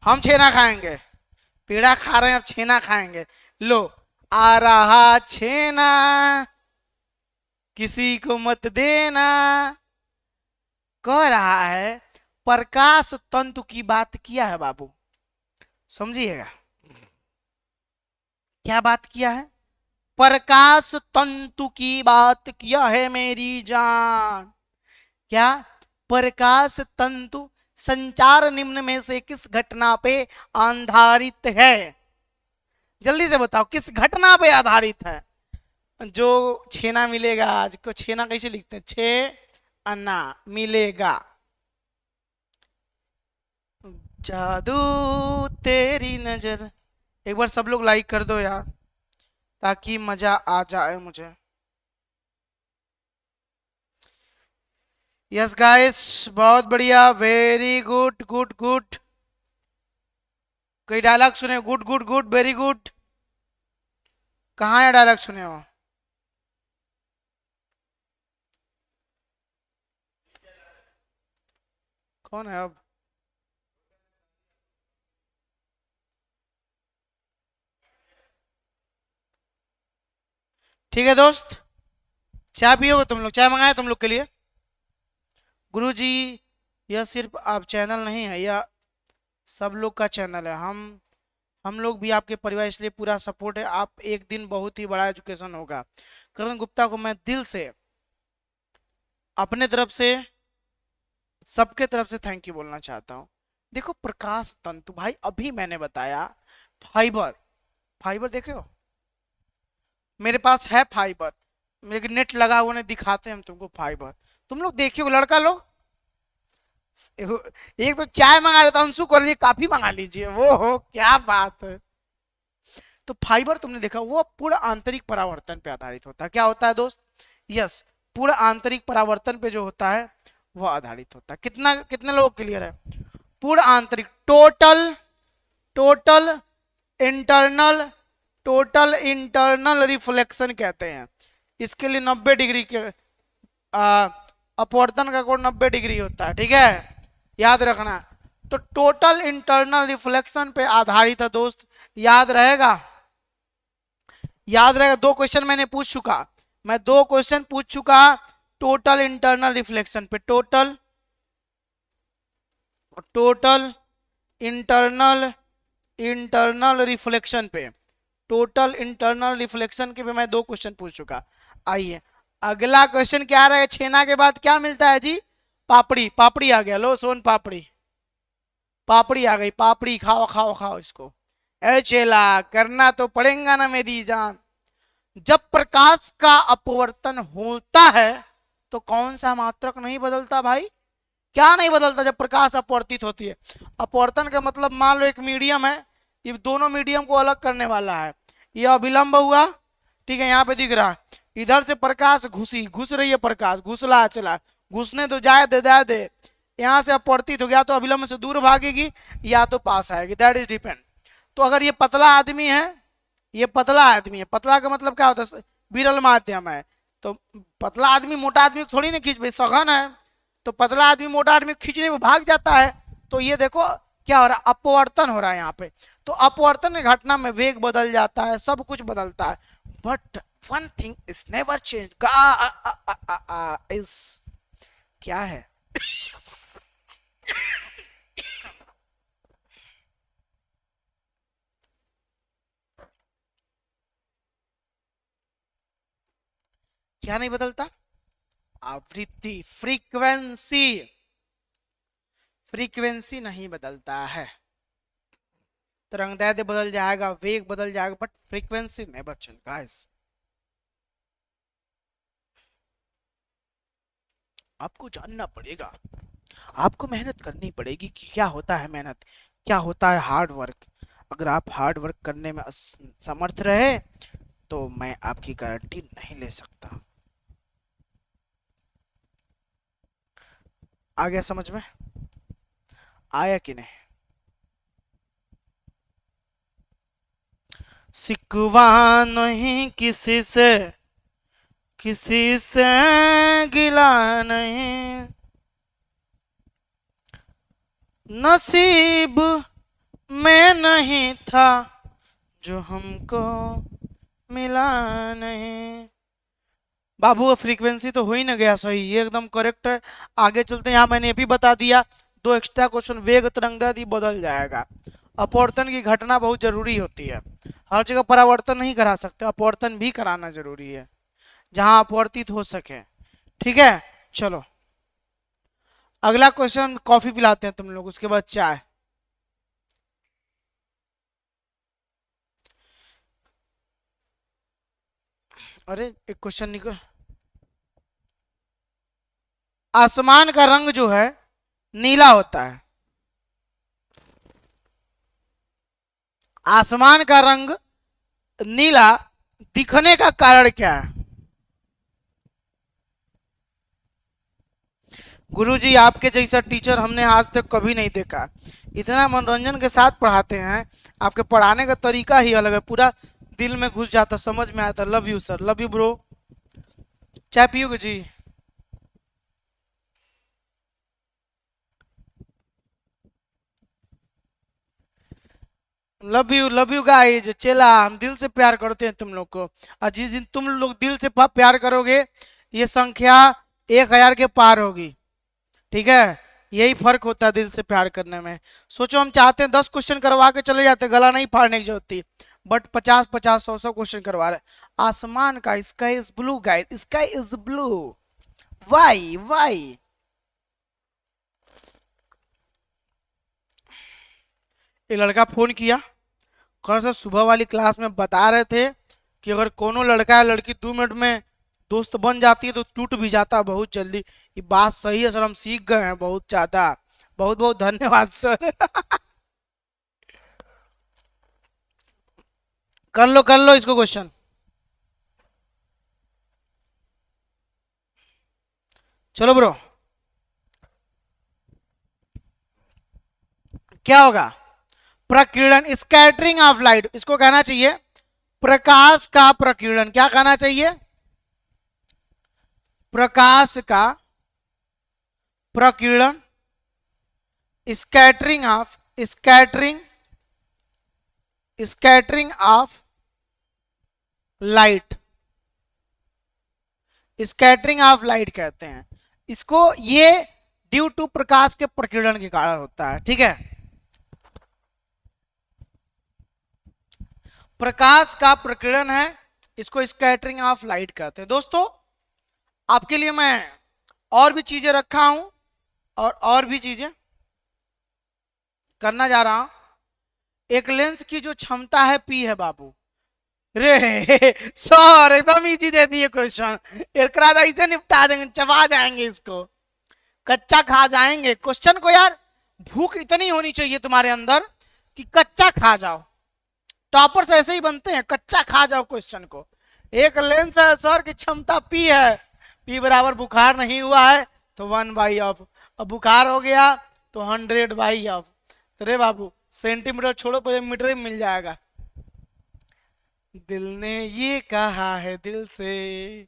हम छेना खाएंगे, पेड़ा खा रहे हैं अब छेना खाएंगे। लो आ रहा छेना किसी को मत देना, कह रहा है प्रकाश तंतु की बात किया है बाबू, समझिएगा क्या बात किया है, प्रकाश तंतु की बात किया है मेरी जान। क्या, प्रकाश तंतु संचार निम्न में से किस घटना पे आधारित है, जल्दी से बताओ किस घटना पे आधारित है। जो छेना मिलेगा आज को, छेना कैसे लिखते हैं, छे अन्ना मिलेगा, जादू तेरी नजर। एक बार सब लोग लाइक कर दो यार ताकि मजा आ जाए मुझे। यस गाइस बहुत बढ़िया, वेरी गुड गुड गुड। कोई डायलॉग सुने, good good good very good, कहाँ है डायलॉग सुने हो, कौन है अब, ठीक है दोस्त, चाय पियोगे तुम लोग, चाय मंगाए तुम लोग के लिए। गुरुजी यह सिर्फ आप चैनल नहीं है, यह सब लोग का चैनल है, हम लोग भी आपके परिवार, इसलिए पूरा सपोर्ट है। आप एक दिन बहुत ही बड़ा एजुकेशन होगा। करण गुप्ता को मैं दिल से अपने तरफ से सबके तरफ से थैंक यू बोलना चाहता हूं। देखो प्रकाश तंतु भाई, अभी मैंने बताया फाइबर, फाइबर देखे हो, मेरे पास है फाइबर, मेरे नेट लगा हुआ नहीं, दिखाते हैं हम तुमको फाइबर, तुम लोग देखे हो, लड़का लोग एक तो चाय मंगा लेता, अंशु कर लिए काफी मंगा लीजिए, वो हो क्या बात है। तो फाइबर तुमने देखा वो पूरा आंतरिक परावर्तन पे आधारित होता है। क्या होता है दोस्त, यस पूरा आंतरिक परावर्तन पे जो होता है वो आधारित होता है। कितना कितने लोगों क्लियर है, पूरा आंतरिक, total total internal, total internal reflection कहते हैं इसके लिए। 90 डिग्री के अपवर्तन का कोण 90 डिग्री होता है, ठीक है याद रखना। तो टोटल इंटरनल रिफ्लेक्शन पे आधारित है दोस्त, याद रहेगा, याद रहेगा। 2 क्वेश्चन मैंने पूछ चुका, मैं 2 क्वेश्चन पूछ चुका टोटल इंटरनल रिफ्लेक्शन पे, टोटल इंटरनल रिफ्लेक्शन पे, टोटल इंटरनल रिफ्लेक्शन के पे मैं 2 क्वेश्चन पूछ चुका। आइए अगला क्वेश्चन क्या रहा है, छेना के बाद क्या मिलता है जी, पापड़ी, पापड़ी आ गया, लो सोन पापड़ी, पापड़ी आ गई, पापड़ी खाओ खाओ खाओ इसको। ए चेला करना तो पड़ेगा ना मेरी जान। जब प्रकाश का अपवर्तन होता है तो कौन सा मात्रक नहीं बदलता भाई, क्या नहीं बदलता जब प्रकाश अपवर्तित होती है। अपवर्तन का मतलब मान लो एक मीडियम है, ये दोनों मीडियम को अलग करने वाला है, ये अभिलंब हुआ, ठीक है यहाँ पे दिख रहा है, इधर से प्रकाश घुस रही है, प्रकाश घुसला चला, घुसने तो जाए दे, यहाँ से अपवर्तित हो गया तो अभिलंब से दूर भागेगी या तो पास आएगी, दैट इज डिपेंड। तो अगर ये पतला आदमी है, ये पतला आदमी है, पतला का मतलब क्या होता है, विरल माध्यम है, तो पतला आदमी मोटा आदमी थोड़ी ना खींच भाई, सघन है, तो पतला आदमी मोटा आदमी खींचने में भाग जाता है। तो ये देखो क्या हो रहा है, अपवर्तन हो रहा है यहाँ पे। तो अपवर्तन की घटना में वेग बदल जाता है, सब कुछ बदलता है, but one thing is never change. Is क्या है? क्या नहीं बदलता? आवृत्ति, फ्रीक्वेंसी। फ्रीक्वेंसी नहीं बदलता है। तरंगदैर्घ्य बदल जाएगा, वेग बदल जाएगा, but frequency never change guys. आपको जानना पड़ेगा, आपको मेहनत करनी पड़ेगी कि क्या होता है मेहनत, क्या होता है हार्ड वर्क। अगर आप हार्ड वर्क करने में समर्थ रहे तो मैं आपकी गारंटी नहीं ले सकता। आ गया समझ में? आया कि नहीं? सिकवा नहीं किसी से, किसी से गिला नहीं, नसीब में नहीं था जो हमको मिला नहीं। बाबू फ्रीक्वेंसी तो हो ही ना गया सही, ये एकदम करेक्ट है। आगे चलते हैं, यहाँ मैंने ये भी बता दिया, दो एक्स्ट्रा क्वेश्चन। वेग तरंगदैर्घ्य बदल जाएगा। अपवर्तन की घटना बहुत जरूरी होती है, हर जगह परावर्तन नहीं करा सकते, अपवर्तन भी कराना जरूरी है जहां अपवर्तित हो सके। ठीक है, चलो अगला क्वेश्चन। कॉफी पिलाते हैं तुम लोग, उसके बाद चाय। अरे एक क्वेश्चन निकल। आसमान का रंग जो है नीला होता है, आसमान का रंग नीला दिखने का कारण क्या है? गुरुजी आपके जैसा टीचर हमने आज तक कभी नहीं देखा, इतना मनोरंजन के साथ पढ़ाते हैं, आपके पढ़ाने का तरीका ही अलग है, पूरा दिल में घुस जाता, समझ में आता। Love you sir, love you bro. चाय पियोगे जी? Love you guys. चेला, हम दिल से प्यार करते हैं तुम लोग को, और जिस दिन तुम लोग दिल से प्यार करोगे ये संख्या 1000 के पार होगी। ठीक है, यही फर्क होता है दिल से प्यार करने में। सोचो हम चाहते हैं 10 क्वेश्चन करवा के चले जाते, गला नहीं फाड़ने की जरूरत थी, बट 50-50 100-100 क्वेश्चन करवा रहे। आसमान का, sky is blue guys, sky is blue. Why why? एक लड़का फोन किया, कल सर सुबह वाली क्लास में बता रहे थे कि अगर कोनो लड़का या लड़की 2 मिनट में दोस्त बन जाती है तो टूट भी जाता है बहुत जल्दी। ये बात सही है सर, हम सीख गए हैं बहुत ज्यादा। बहुत बहुत धन्यवाद सर। कर लो इसको क्वेश्चन। चलो ब्रो, क्या होगा? प्रकीर्णन, स्कैटरिंग ऑफ लाइट, इसको कहना चाहिए प्रकाश का प्रकीर्णन। क्या कहना चाहिए? प्रकाश का प्रकीर्णन। Scattering of, scattering of light, scattering of light कहते हैं इसको। ये ड्यू टू प्रकाश के प्रकीर्णन के कारण होता है। ठीक है, प्रकाश का प्रकीर्णन है, इसको स्कैटरिंग ऑफ लाइट कहते हैं। दोस्तों आपके लिए मैं और भी चीजें रखा हूं, और भी चीजें करना जा रहा हूं। एक लेंस की जो क्षमता है पी है बाबू। रे सर एकदम इजी दे दिए क्वेश्चन, एक ऐसे निपटा देंगे, चबा जाएंगे इसको, कच्चा खा जाएंगे क्वेश्चन को। यार भूख इतनी होनी चाहिए तुम्हारे अंदर कि कच्चा खा जाओ। टॉपर्स ऐसे ही बनते हैं, कच्चा खा जाओ क्वेश्चन को। एक लेंस है सर की क्षमता पी है, पी बराबर बुखार नहीं हुआ है तो 1/ऑफ, अब बुखार हो गया तो 100/ऑफ। तो रे बाबू सेंटीमीटर छोड़ो, पहले मीटर में मिल जाएगा। दिल ने ये कहा है दिल से,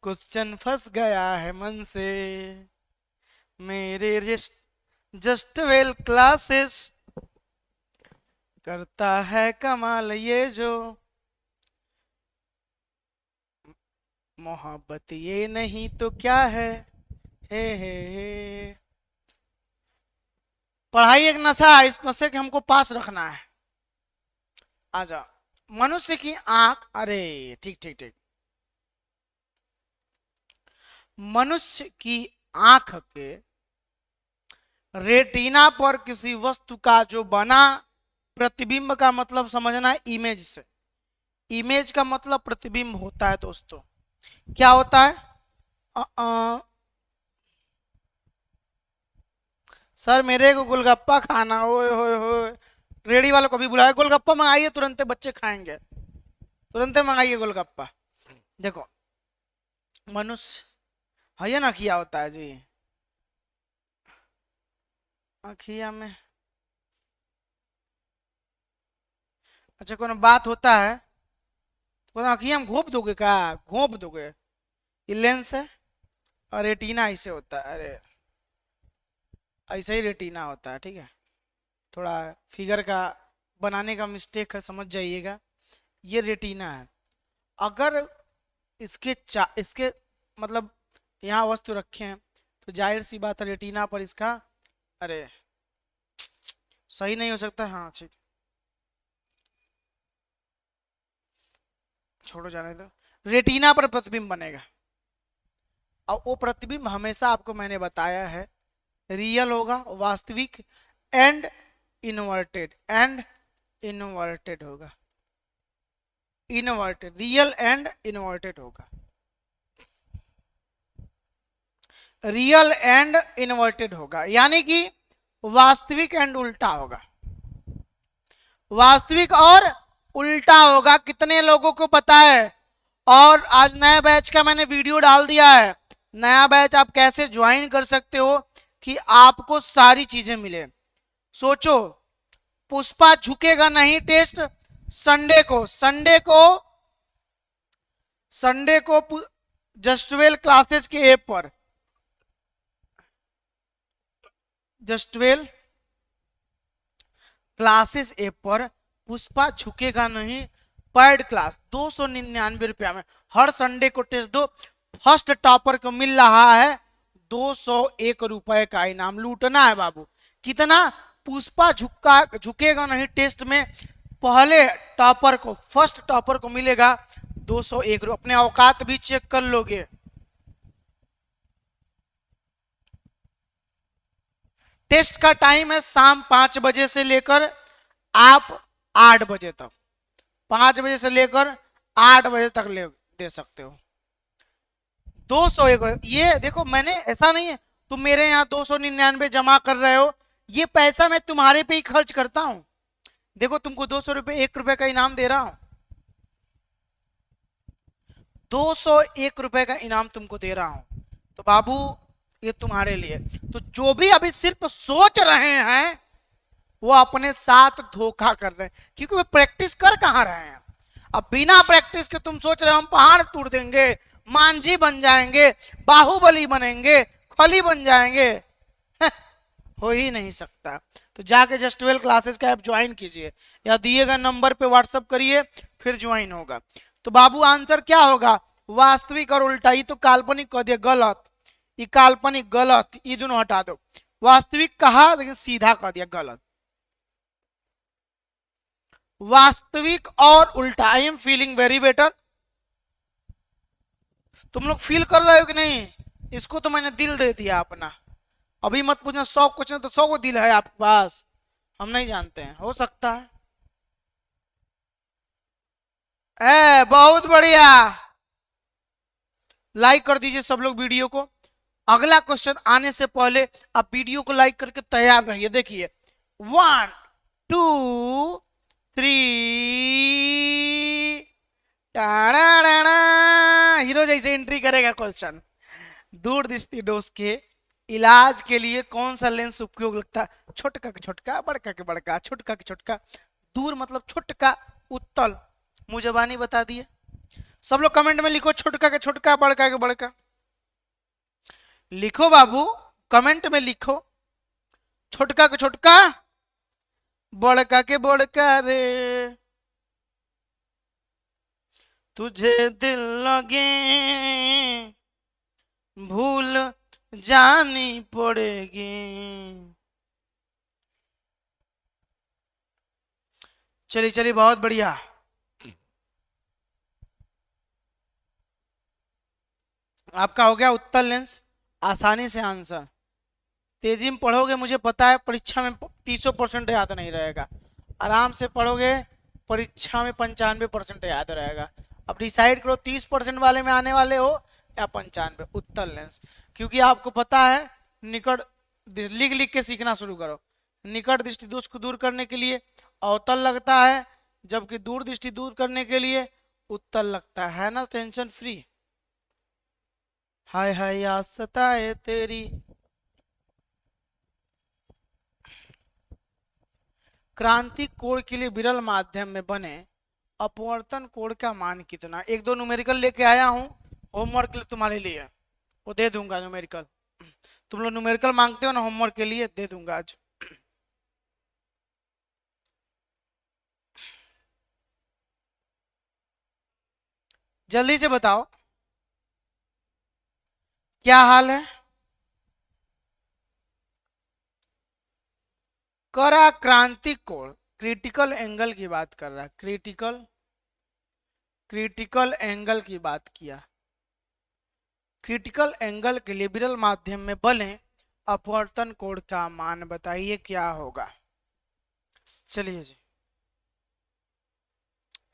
क्वेश्चन फंस गया है मन से, मेरे जस्ट वेल क्लासेस करता है कमाल ये जो, मोहब्बत ये नहीं तो क्या है, हे। पढ़ाई एक नशा है, इस नशे के हमको पास रखना है। आजा। मनुष्य की आंख, अरे ठीक ठीक ठीक, मनुष्य की आंख के रेटिना पर किसी वस्तु का जो बना प्रतिबिंब का मतलब समझना है इमेज से। इमेज का मतलब प्रतिबिंब होता है दोस्तों। क्या होता है? सर मेरे को गोलगप्पा खाना, ओए होए होए। रेडी वालों को भी बुलाया, गोलगप्पा मंगाइए, तुरंत बच्चे खाएंगे, तुरंत मंगाइए गोलगप्पा। देखो मनुष्य है ना, किया होता है जी अखिया में। अच्छा कोनो बात होता है तो अखिया में घोप दोगे क्या? घोप दोगे? ये लेंस है और रेटिना ऐसे होता है, अरे ऐसे ही रेटिना होता है, ठीक है। थोड़ा फिगर का बनाने का मिस्टेक है, समझ जाइएगा। ये रेटिना है। अगर इसके मतलब यहाँ वस्तु रखे हैं तो जाहिर सी बात है रेटिना पर इसका, अरे सही नहीं हो सकता। हाँ ठीक, छोड़ो जाने दो। रेटिना पर प्रतिबिंब बनेगा और वो प्रतिबिंब हमेशा आपको मैंने बताया है रियल होगा, वास्तविक एंड इन्वर्टेड होगा। इन्वर्टेड, रियल एंड इन्वर्टेड होगा। रियल एंड इन्वर्टेड होगा यानी कि वास्तविक एंड उल्टा होगा। वास्तविक और उल्टा होगा। कितने लोगों को पता है? और आज नया बैच का मैंने वीडियो डाल दिया है। नया बैच आप कैसे ज्वाइन कर सकते हो कि आपको सारी चीजें मिले। सोचो, पुष्पा झुकेगा नहीं टेस्ट संडे को जस्टवेल क्लासेज के ऐप पर, जस्टवेल क्लासेस ऐप पर पुष्पा झुकेगा नहीं पैड क्लास 299 रुपया में हर संडे को टेस्ट दो। फर्स्ट टॉपर को मिल रहा है 201 रुपए का इनाम। लूटना है बाबू। कितना? पुष्पा झुकेगा नहीं टेस्ट में पहले टॉपर को, फर्स्ट टॉपर को मिलेगा 201 रुपये। अपने औकात भी चेक कर लोगे। टेस्ट का टाइम है शाम 5 बजे से लेकर आप 8 बजे तक। 5 बजे से लेकर 8 बजे तक ले दे सकते हो। 201। ये देखो, मैंने ऐसा नहीं है तुम मेरे यहाँ 299 जमा कर रहे हो, ये पैसा मैं तुम्हारे पे ही खर्च करता हूं। देखो तुमको 200 रुपये 1 रुपए का इनाम दे रहा हूं। 201 रुपए का इनाम तुमको दे रहा हूं। तो बाबू ये तुम्हारे लिए। तो जो भी अभी सिर्फ सोच रहे हैं वो अपने साथ धोखा कर रहे हैं, क्योंकि वो प्रैक्टिस कर कहां रहे हैं। अब बिना प्रैक्टिस के तुम सोच रहे हो हम पहाड़ तोड़ देंगे, मांझी बन जाएंगे, बाहुबली बनेंगे, खली बन जाएंगे, हो ही नहीं सकता। तो जाके जस्टवेल क्लासेस का ऐप ज्वाइन कीजिए या दिए गए नंबर पे व्हाट्सअप करिए, फिर ज्वाइन होगा। तो बाबू आंसर क्या होगा? वास्तविक और उल्टा। ये तो काल्पनिक कह दिया, गलत। ये काल्पनिक गलत, ये दोनों हटा दो। वास्तविक कहा लेकिन सीधा कह दिया, गलत। वास्तविक और उल्टा। I am feeling very better. तुम लोग फील कर रहे हो कि नहीं? इसको तो मैंने दिल दे दिया अपना। अभी मत पूछना 100 क्वेश्चन, तो 100 को दिल है आपके पास, हम नहीं जानते हैं, हो सकता है। बहुत बढ़िया, लाइक कर दीजिए सब लोग वीडियो को। अगला क्वेश्चन आने से पहले आप वीडियो को लाइक करके तैयार रहिए। देखिए 1 2 3। हीरो जैसे एंट्री करेगा क्वेश्चन। दूर दृष्टि दोष के इलाज के लिए कौन सा लेंस उपयोग लगता है? छोटका के छोटका, बड़का के बड़का, छोटका के छोटका। दूर मतलब छोटका, उत्तल। मुजबानी बता दिए। सब लोग कमेंट में लिखो छोटका के छोटका, बड़का के बड़का। लिखो बाबू, कमेंट में लिखो, छोटका के छोटका, बड़का के बड़का रे, तुझे दिल लगे भूल जानी पड़ेगी। चलिए चलिए, बहुत बढ़िया। आपका हो गया उत्तर लेंस, आसानी से आंसर। तेजी में पढ़ोगे मुझे पता है परीक्षा में 300% याद नहीं रहेगा, आराम से पढ़ोगे परीक्षा में 95% याद रहेगा। अब डिसाइड करो 30% वाले में आने वाले हो या 95। उत्तर लेंस, क्योंकि आपको पता है निकट, लिख लिख के सीखना शुरू करो। निकट दृष्टि दोष को दूर करने के लिए अवतल लगता है, जबकि दूर दृष्टि दूर करने के लिए उत्तल लगता है ना, टेंशन फ्री। हाय हाय याद सताए तेरी। क्रांति कोण के लिए विरल माध्यम में बने अपवर्तन कोण का मान कितना। एक दो न्यूमेरिकल लेके आया हूं होमवर्क के लिए तुम्हारे लिए, वो दे दूंगा न्यूमेरिकल। तुम लोग न्यूमेरिकल मांगते हो ना होमवर्क के लिए, दे दूंगा आज। जल्दी से बताओ क्या हाल है। करा क्रांति कोण, क्रिटिकल एंगल की बात कर रहा है, क्रिटिकल एंगल की बात किया। क्रिटिकल एंगल के लिए विरल माध्यम में बने अपवर्तन कोण का मान बताइए क्या होगा। चलिए जी,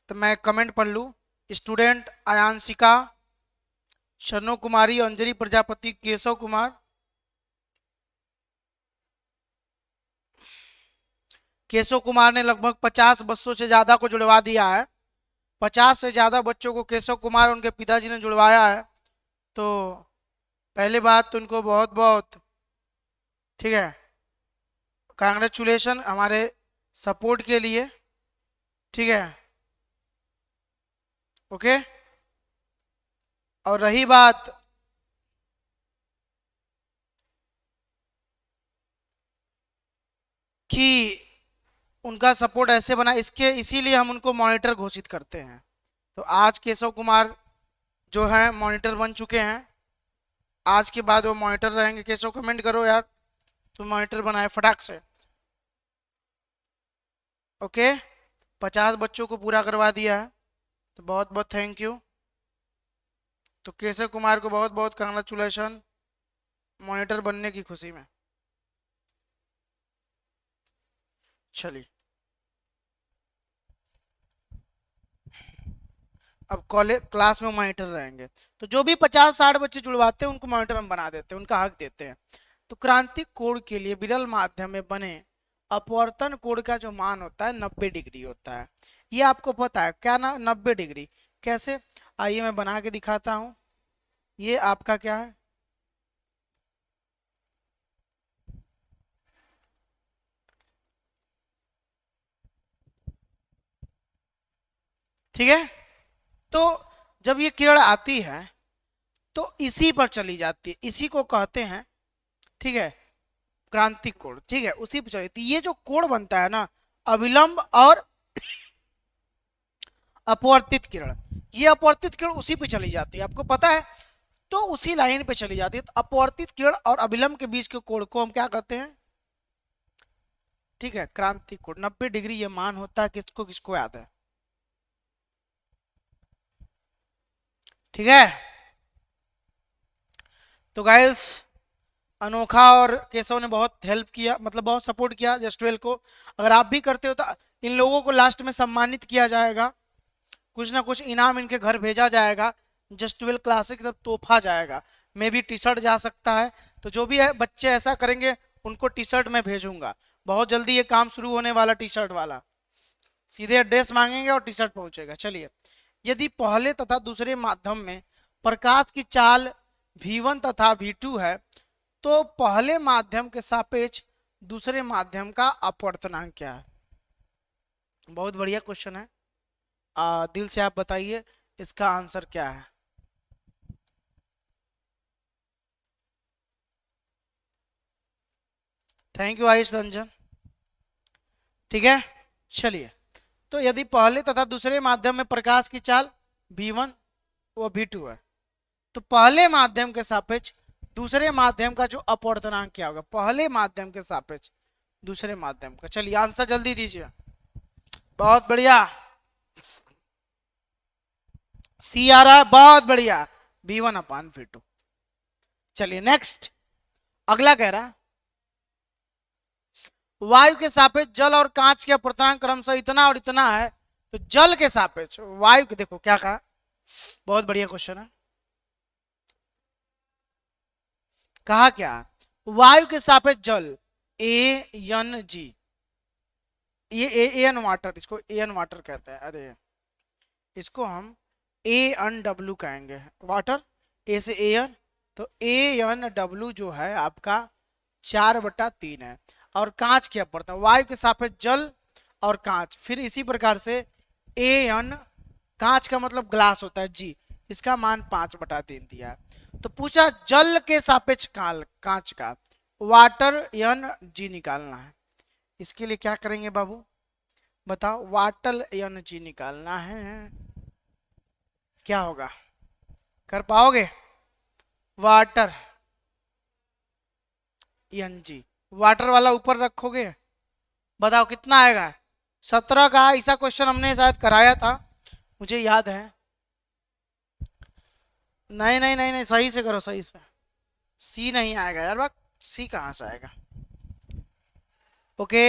तो मैं कमेंट पढ़ लू। स्टूडेंट आयांशिका, शनो कुमारी, अंजलि प्रजापति, केशव कुमार, केशव कुमार ने लगभग 50 बच्चों से ज्यादा को जुड़वा दिया है। 50 से ज्यादा बच्चों को केशव कुमार उनके पिताजी ने जुड़वाया है। तो पहली बात तो उनको बहुत बहुत ठीक है, कांग्रेचुलेशन हमारे सपोर्ट के लिए, ठीक है, ओके। और रही बात कि उनका सपोर्ट ऐसे बना, इसके इसीलिए हम उनको मॉनिटर घोषित करते हैं। तो आज केशव कुमार जो है मॉनिटर बन चुके हैं, आज के बाद वो मॉनिटर रहेंगे। केशव कमेंट करो यार तुम मॉनिटर बनाए फटाक से, ओके। 50 बच्चों को पूरा करवा दिया है, तो बहुत बहुत थैंक यू। तो केशव कुमार को बहुत बहुत कांग्रेचुलेशन मॉनिटर बनने की खुशी में। चलिए अब कॉलेज क्लास में मॉनिटर रहेंगे, तो जो भी 50-60 बच्चे जुड़वाते हैं उनको मॉनिटर हम बना देते हैं, उनका हक देते हैं। तो क्रांतिक कोण के लिए विरल माध्यम में बने अपवर्तन कोण का जो मान होता है 90 डिग्री होता है। ये आपको पता है क्या ना, 90 डिग्री कैसे, आइए मैं बना के दिखाता हूं। ये आपका क्या है, ठीक है। तो जब ये किरण आती है तो इसी पर चली जाती है, इसी को कहते हैं, ठीक है, क्रांतिक कोण, ठीक है, उसी पर चली। तो ये जो कोण बनता है ना, अविलंब और अपवर्तित किरण, ये अपवर्तित किरण उसी पे चली जाती है, आपको पता है, तो उसी लाइन पे चली जाती है। तो अपवर्तित किरण और अविलंब के बीच के कोण को हम क्या कहते हैं, ठीक है, क्रांतिक कोण। 90 डिग्री ये मान होता है, किसको किसको याद है, ठीक है। तो गाइस अनोखा और केशव ने बहुत हेल्प किया, मतलब बहुत सपोर्ट किया जस्ट 12 को। अगर आप भी करते हो तो इन लोगों को लास्ट में सम्मानित किया जाएगा, कुछ ना कुछ इनाम इनके घर भेजा जाएगा, जस्ट 12 क्लासेस की तरफ तोहफा जाएगा, मे भी टी शर्ट जा सकता है। तो जो भी है बच्चे ऐसा करेंगे उनको टी शर्ट मैं भेजूंगा, बहुत जल्दी ये काम शुरू होने वाला, टी शर्ट वाला, सीधे एड्रेस मांगेंगे और टी शर्ट पहुंचेगा। चलिए, यदि पहले तथा दूसरे माध्यम में प्रकाश की चाल v1 तथा v2 है, तो पहले माध्यम के सापेक्ष दूसरे माध्यम का अपवर्तनांक क्या है। बहुत बढ़िया क्वेश्चन है, दिल से आप बताइए इसका आंसर क्या है। Thank you Ayush Ranjan. ठीक है, चलिए। तो यदि पहले तथा दूसरे माध्यम में प्रकाश की चाल v1 व v2 है, तो पहले माध्यम के सापेक्ष दूसरे माध्यम का जो अपवर्तनांक क्या होगा, पहले माध्यम के सापेक्ष दूसरे माध्यम का। चलिए आंसर जल्दी दीजिए। बहुत बढ़िया, सी आ रहा है, बहुत बढ़िया, v1/v2। चलिए नेक्स्ट, अगला कह रहा है वायु के सापेक्ष जल और कांच के अपवर्तनांक क्रमशः इतना और इतना है, तो जल के सापेक्ष वायु के, देखो क्या कहा, बहुत बढ़िया क्वेश्चन है। कहा क्या, वायु के सापेक्ष जल ANG, ये एन वाटर, इसको एन वाटर कहते हैं। अरे इसको हम ANW कहेंगे, वाटर, ए से एयर, तो ANW जो है आपका 4/3 है। और कांच के अपवर्तन, वायु के सापेक्ष जल और कांच, फिर इसी प्रकार से AN, कांच का मतलब ग्लास होता है जी, इसका मान 5/3 दिया है। तो पूछा जल के सापेक्ष कांच का वाटर NG निकालना है। इसके लिए क्या करेंगे बाबू, बताओ, वाटर NG निकालना है, क्या होगा, कर पाओगे, वाटर NG, वाटर वाला ऊपर रखोगे, बताओ कितना आएगा, 17 का। ऐसा क्वेश्चन हमने शायद कराया था, मुझे याद है। नहीं नहीं नहीं नहीं, सही से करो, सही से। सी नहीं आएगा यार, बात सी कहां से आएगा। ओके,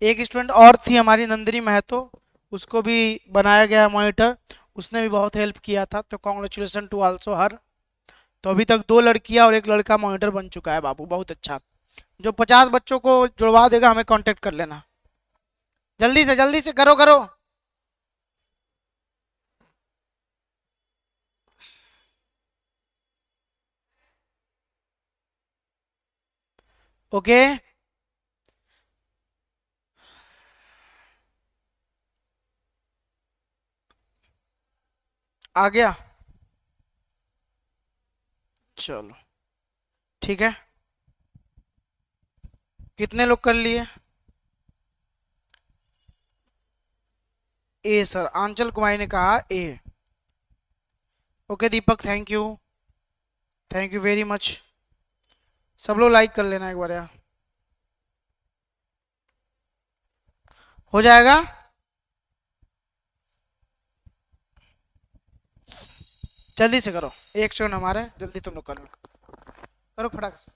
एक स्टूडेंट और थी हमारी नंदिनी महतो, उसको भी बनाया गया मॉनिटर, उसने भी बहुत हेल्प किया था, तो कॉन्ग्रेचुलेसन टू आल्सो हर। तो अभी तक 2 लड़कियां और 1 लड़का मॉनिटर बन चुका है बाबू, बहुत अच्छा। जो 50 बच्चों को जुड़वा देगा हमें कांटेक्ट कर लेना, जल्दी से करो करो। ओके, आ गया, चलो ठीक है। कितने लोग कर लिए, ए सर, आंचल कुमारी ने कहा ए। Okay Deepak, thank you very much. सब लोग लाइक कर लेना एक बार यार, हो जाएगा। जल्दी से करो, एक सेकंड हमारे, जल्दी तुम लोग कर लो, करो फटाक से।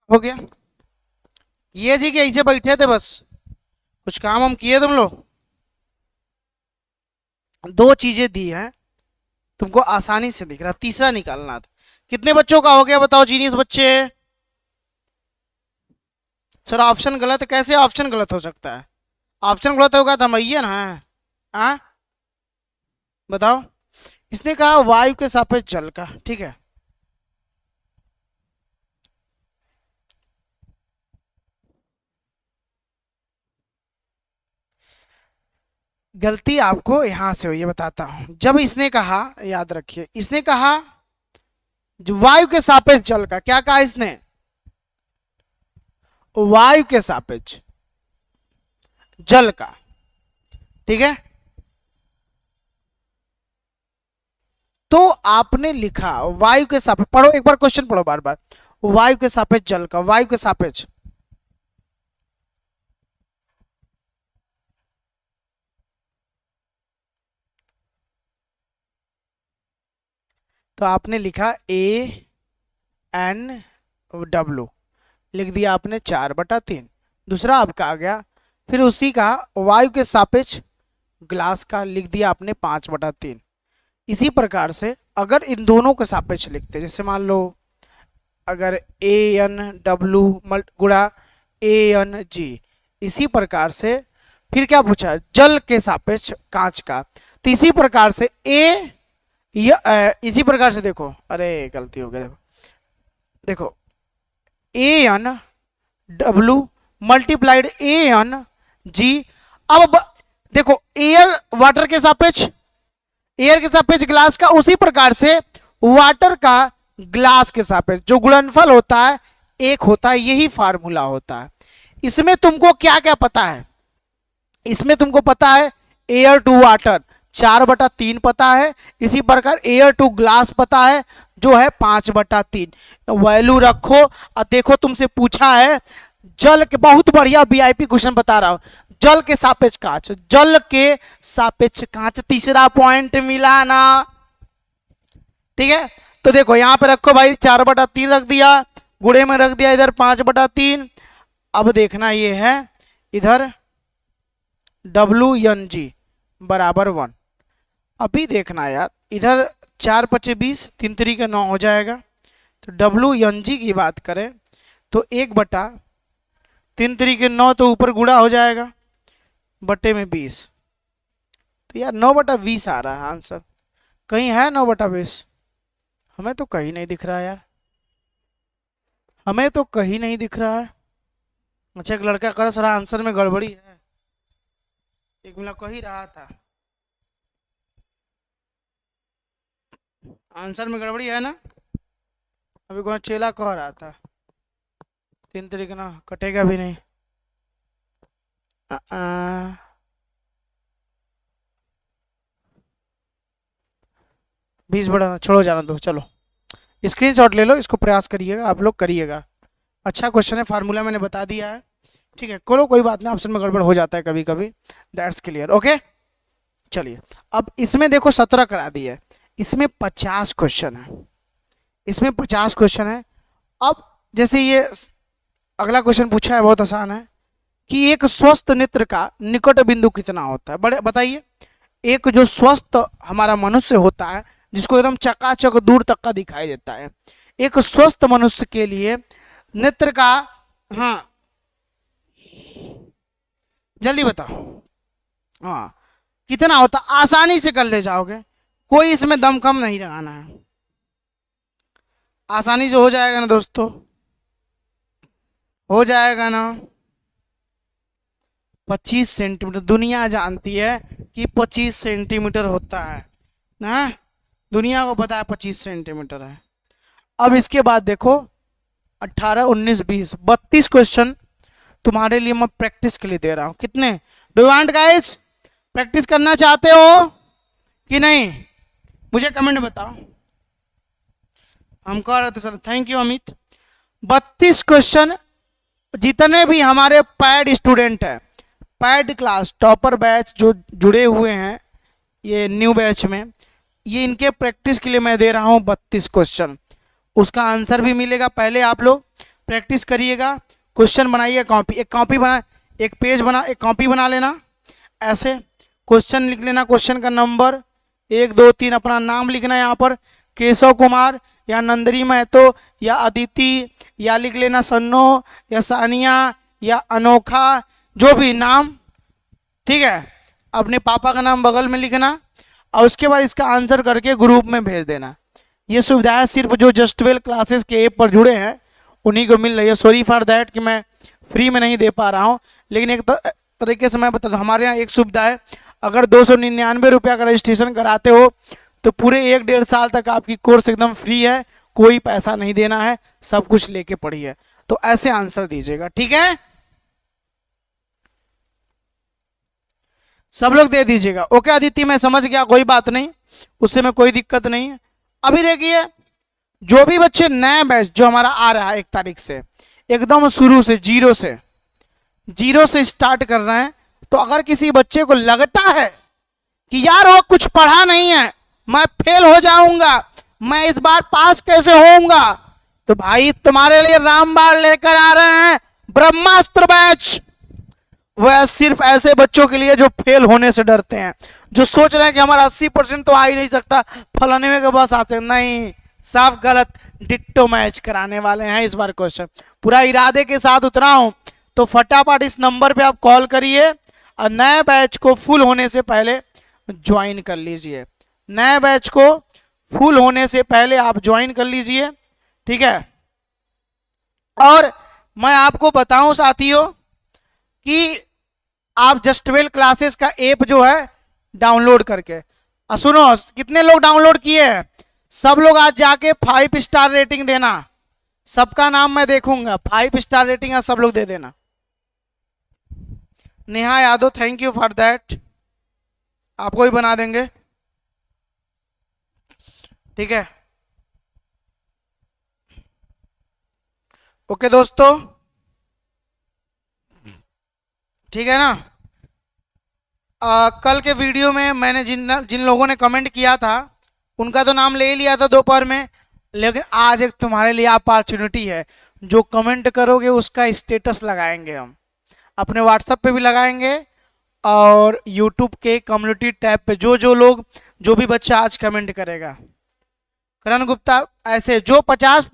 हो गया। ये जी के ऐसे बैठे थे बस, कुछ काम हम किए तुम लोग? दो चीजें दी हैं तुमको, आसानी से दिख रहा, तीसरा निकालना था। कितने बच्चों का हो गया बताओ जीनियस बच्चे? सर ऑप्शन गलत है, कैसे ऑप्शन गलत हो सकता है? ऑप्शन गलत होगा तो हम आइए ना। हाँ बताओ। इसने कहा वायु के सापेक्ष जल का, ठीक है। गलती आपको यहां से हुई है, बताता हूं। जब इसने कहा, याद रखिए, इसने कहा जो वायु के सापेक्ष जल का, क्या कहा इसने? वायु के सापेक्ष जल का, ठीक है। तो आपने लिखा वायु के सापेक्ष, पढ़ो एक बार क्वेश्चन पढ़ो बार बार। वायु के सापेक्ष जल का, वायु के सापेक्ष, तो आपने लिखा ANW, लिख दिया आपने 4/3। दूसरा आपका आ गया, फिर उसी का वायु के सापेक्ष ग्लास का, लिख दिया आपने 5/3। इसी प्रकार से अगर इन दोनों के सापेक्ष लिखते, जैसे मान लो अगर ANW गुणा ANG, इसी प्रकार से फिर क्या पूछा, जल के सापेक्ष कांच का, तो इसी प्रकार से इसी प्रकार से देखो, अरे गलती हो गई, देखो ANW मल्टीप्लाइड ANG। अब देखो एयर वाटर के सापेक्ष, एयर के सापेक्ष ग्लास का, उसी प्रकार से वाटर का ग्लास के सापेक्ष जो गुणनफल होता है एक होता है, यही फार्मूला होता है। इसमें तुमको क्या क्या पता है? इसमें तुमको पता है एयर टू वाटर 4/3 पता है, इसी प्रकार एयर टू ग्लास पता है जो है 5/3। वैल्यू रखो और देखो तुमसे पूछा है जल के, बहुत बढ़िया वीआईपी क्वेश्चन बता रहा हूं, जल के सापेक्ष कांच, जल के सापेक्ष कांच, तीसरा पॉइंट मिला ना, ठीक है। तो देखो यहां पे रखो भाई, 4/3 रख दिया, गुणे में रख दिया इधर 5/3। अब देखना ये है इधर WNG बराबर 1। अभी देखना यार, इधर 4×5 = 20, 3×3 = 9 हो जाएगा। तो WNG की बात करें तो 1/3×3 = 9, तो ऊपर गुणा हो जाएगा, बटे में 20। तो यार 9/20 आ रहा है आंसर। कहीं है 9/20? हमें तो कहीं नहीं दिख रहा यार, हमें तो कहीं नहीं दिख रहा है। अच्छा एक लड़का कर सर आंसर में गड़बड़ी है, एक मिनट कह ही रहा था आंसर में गड़बड़ी है ना। अभी कौन चेला कह रहा था 3 ना कटेगा भी नहीं। 20 बढ़ा, छोड़ो जाना दो, चलो स्क्रीनशॉट ले लो, इसको प्रयास करिएगा, आप लोग करिएगा। अच्छा क्वेश्चन है, फार्मूला मैंने बता दिया है, ठीक है। कोलो कोई बात नहीं, ऑप्शन में गड़बड़ हो जाता है कभी कभी, दैट्स क्लियर, ओके। चलिए अब इसमें देखो 17 करा दी है, इसमें 50 क्वेश्चन है, इसमें 50 क्वेश्चन है। अब जैसे ये अगला क्वेश्चन पूछा है, बहुत आसान है कि एक स्वस्थ नेत्र का निकट बिंदु कितना होता है, बड़े बताइए। एक जो स्वस्थ हमारा मनुष्य होता है, जिसको एकदम चकाचक दूर तक का दिखाई देता है, एक स्वस्थ मनुष्य के लिए नेत्र का, हाँ जल्दी बताओ, हाँ कितना होता, आसानी से कर ले जाओगे, कोई इसमें दमखम नहीं लगाना है, आसानी से हो जाएगा ना दोस्तों, हो जाएगा ना। 25 सेंटीमीटर, दुनिया जानती है कि 25 सेंटीमीटर होता है ना, दुनिया को पता है 25 सेंटीमीटर है। अब इसके बाद देखो 18, 19, 20, 32 क्वेश्चन तुम्हारे लिए मैं प्रैक्टिस के लिए दे रहा हूं। कितने do you want guys? Practice करना चाहते हो कि नहीं? मुझे कमेंट बताओ। हम कह रहे थे sir, thank you Amit. 32 question, जितने भी हमारे पैड स्टूडेंट हैं, पैड क्लास टॉपर बैच जो जुड़े हुए हैं ये न्यू बैच में, ये इनके प्रैक्टिस के लिए मैं दे रहा हूं 32 क्वेश्चन। उसका आंसर भी मिलेगा, पहले आप लोग प्रैक्टिस करिएगा, क्वेश्चन बनाइए, कॉपी बना, एक पेज बना, एक कॉपी बना लेना, ऐसे क्वेश्चन लिख लेना, क्वेश्चन का नंबर 1 2 3, अपना नाम लिखना है यहाँ पर, केशव कुमार या नंदरी महतो या अदिति, या लिख लेना सन्नो या सानिया या अनोखा, जो भी नाम, ठीक है। अपने पापा का नाम बगल में लिखना और उसके बाद इसका आंसर करके ग्रुप में भेज देना। ये सुविधाएं सिर्फ जो जस्ट 12 क्लासेस के ऐप पर जुड़े हैं उन्हीं को मिल रही है। सॉरी फॉर दैट कि मैं फ्री में नहीं दे पा रहा हूँ, लेकिन एक तरीके से मैं बता दूँ, हमारे यहाँ एक सुविधा है, अगर 299 रुपया का रजिस्ट्रेशन कराते हो तो पूरे 1-1.5 साल तक आपकी कोर्स एकदम फ्री है, कोई पैसा नहीं देना है, सब कुछ लेके पढ़िए। तो ऐसे आंसर दीजिएगा, ठीक है, सब लोग दे दीजिएगा। ओके अदिति, मैं समझ गया, कोई बात नहीं, उससे में कोई दिक्कत नहीं है। अभी देखिए, जो भी बच्चे नए बैच जो हमारा आ रहा है 1 तारीख से, एकदम शुरू से जीरो से स्टार्ट कर रहे हैं, तो अगर किसी बच्चे को लगता है कि यार वो कुछ पढ़ा नहीं है, मैं फेल हो जाऊंगा, मैं इस बार पास कैसे होऊंगा, तो भाई तुम्हारे लिए रामबाण लेकर आ रहे हैं ब्रह्मास्त्र बैच। वह सिर्फ ऐसे बच्चों के लिए जो फेल होने से डरते हैं, जो सोच रहे हैं कि हमारा 80% तो आ ही नहीं सकता, फलाने में के बस आते, नहीं, साफ गलत, डिट्टो मैच कराने वाले हैं इस बार क्वेश्चन। पूरा इरादे के साथ उतरा हूं, तो फटाफट इस नंबर पे आप कॉल करिए और नए बैच को फुल होने से पहले ज्वाइन कर लीजिए। नए बैच को फुल होने से पहले आप ज्वाइन कर लीजिए, ठीक है। और मैं आपको बताऊं साथियों कि आप जस्ट 12 क्लासेस का ऐप जो है डाउनलोड करके, सुनो, कितने लोग डाउनलोड किए हैं, सब लोग आज जाके 5 स्टार रेटिंग देना, सबका नाम मैं देखूंगा, 5 स्टार रेटिंग आज सब लोग दे देना। Neha Yadav, thank you for that, आपको ही बना देंगे, ठीक है। ओके दोस्तों, ठीक है ना। कल के वीडियो में मैंने जिन लोगों ने कमेंट किया था उनका तो नाम ले ही लिया था दोपहर में, लेकिन आज एक तुम्हारे लिए अपॉर्चुनिटी है, जो कमेंट करोगे उसका स्टेटस लगाएंगे हम, अपने व्हाट्सएप पे भी लगाएंगे और यूट्यूब के कम्युनिटी टैब पे जो भी बच्चा आज कमेंट करेगा। करण गुप्ता, ऐसे जो 50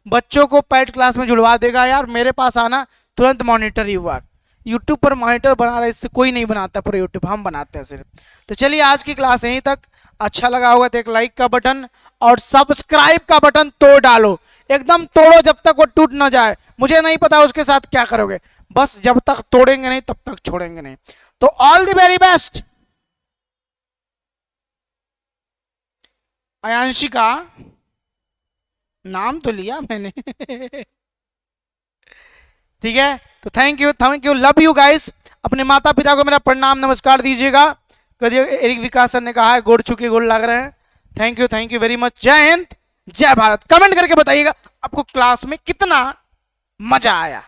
बच्चों को पेड क्लास में जुड़वा देगा, यार मेरे पास आना, तुरंत मॉनिटर हुआ। यूट्यूब पर मॉनिटर बना रहे, इससे कोई नहीं बनाता पर यूट्यूब हम बनाते हैं सिर्फ। तो चलिए आज की क्लास यहीं तक, अच्छा लगा होगा तो एक लाइक का बटन और सब्सक्राइब का बटन तोड़ डालो, एकदम तोड़ो जब तक वो टूट ना जाए। मुझे नहीं पता उसके साथ क्या करोगे, बस जब तक तोड़ेंगे नहीं तब तक छोड़ेंगे नहीं। तो ऑल द वेरी बेस्ट। अयांशिका, नाम तो लिया मैंने ठीक है, तो thank you, love you guys. अपने माता पिता को मेरा प्रणाम नमस्कार दीजिएगा। कभी एरिक विकास सर ने कहा है गोड़ चुके गोड़ लग रहे हैं। Thank you very much. जय हिंद, जय भारत। कमेंट करके बताइएगा आपको क्लास में कितना मजा आया।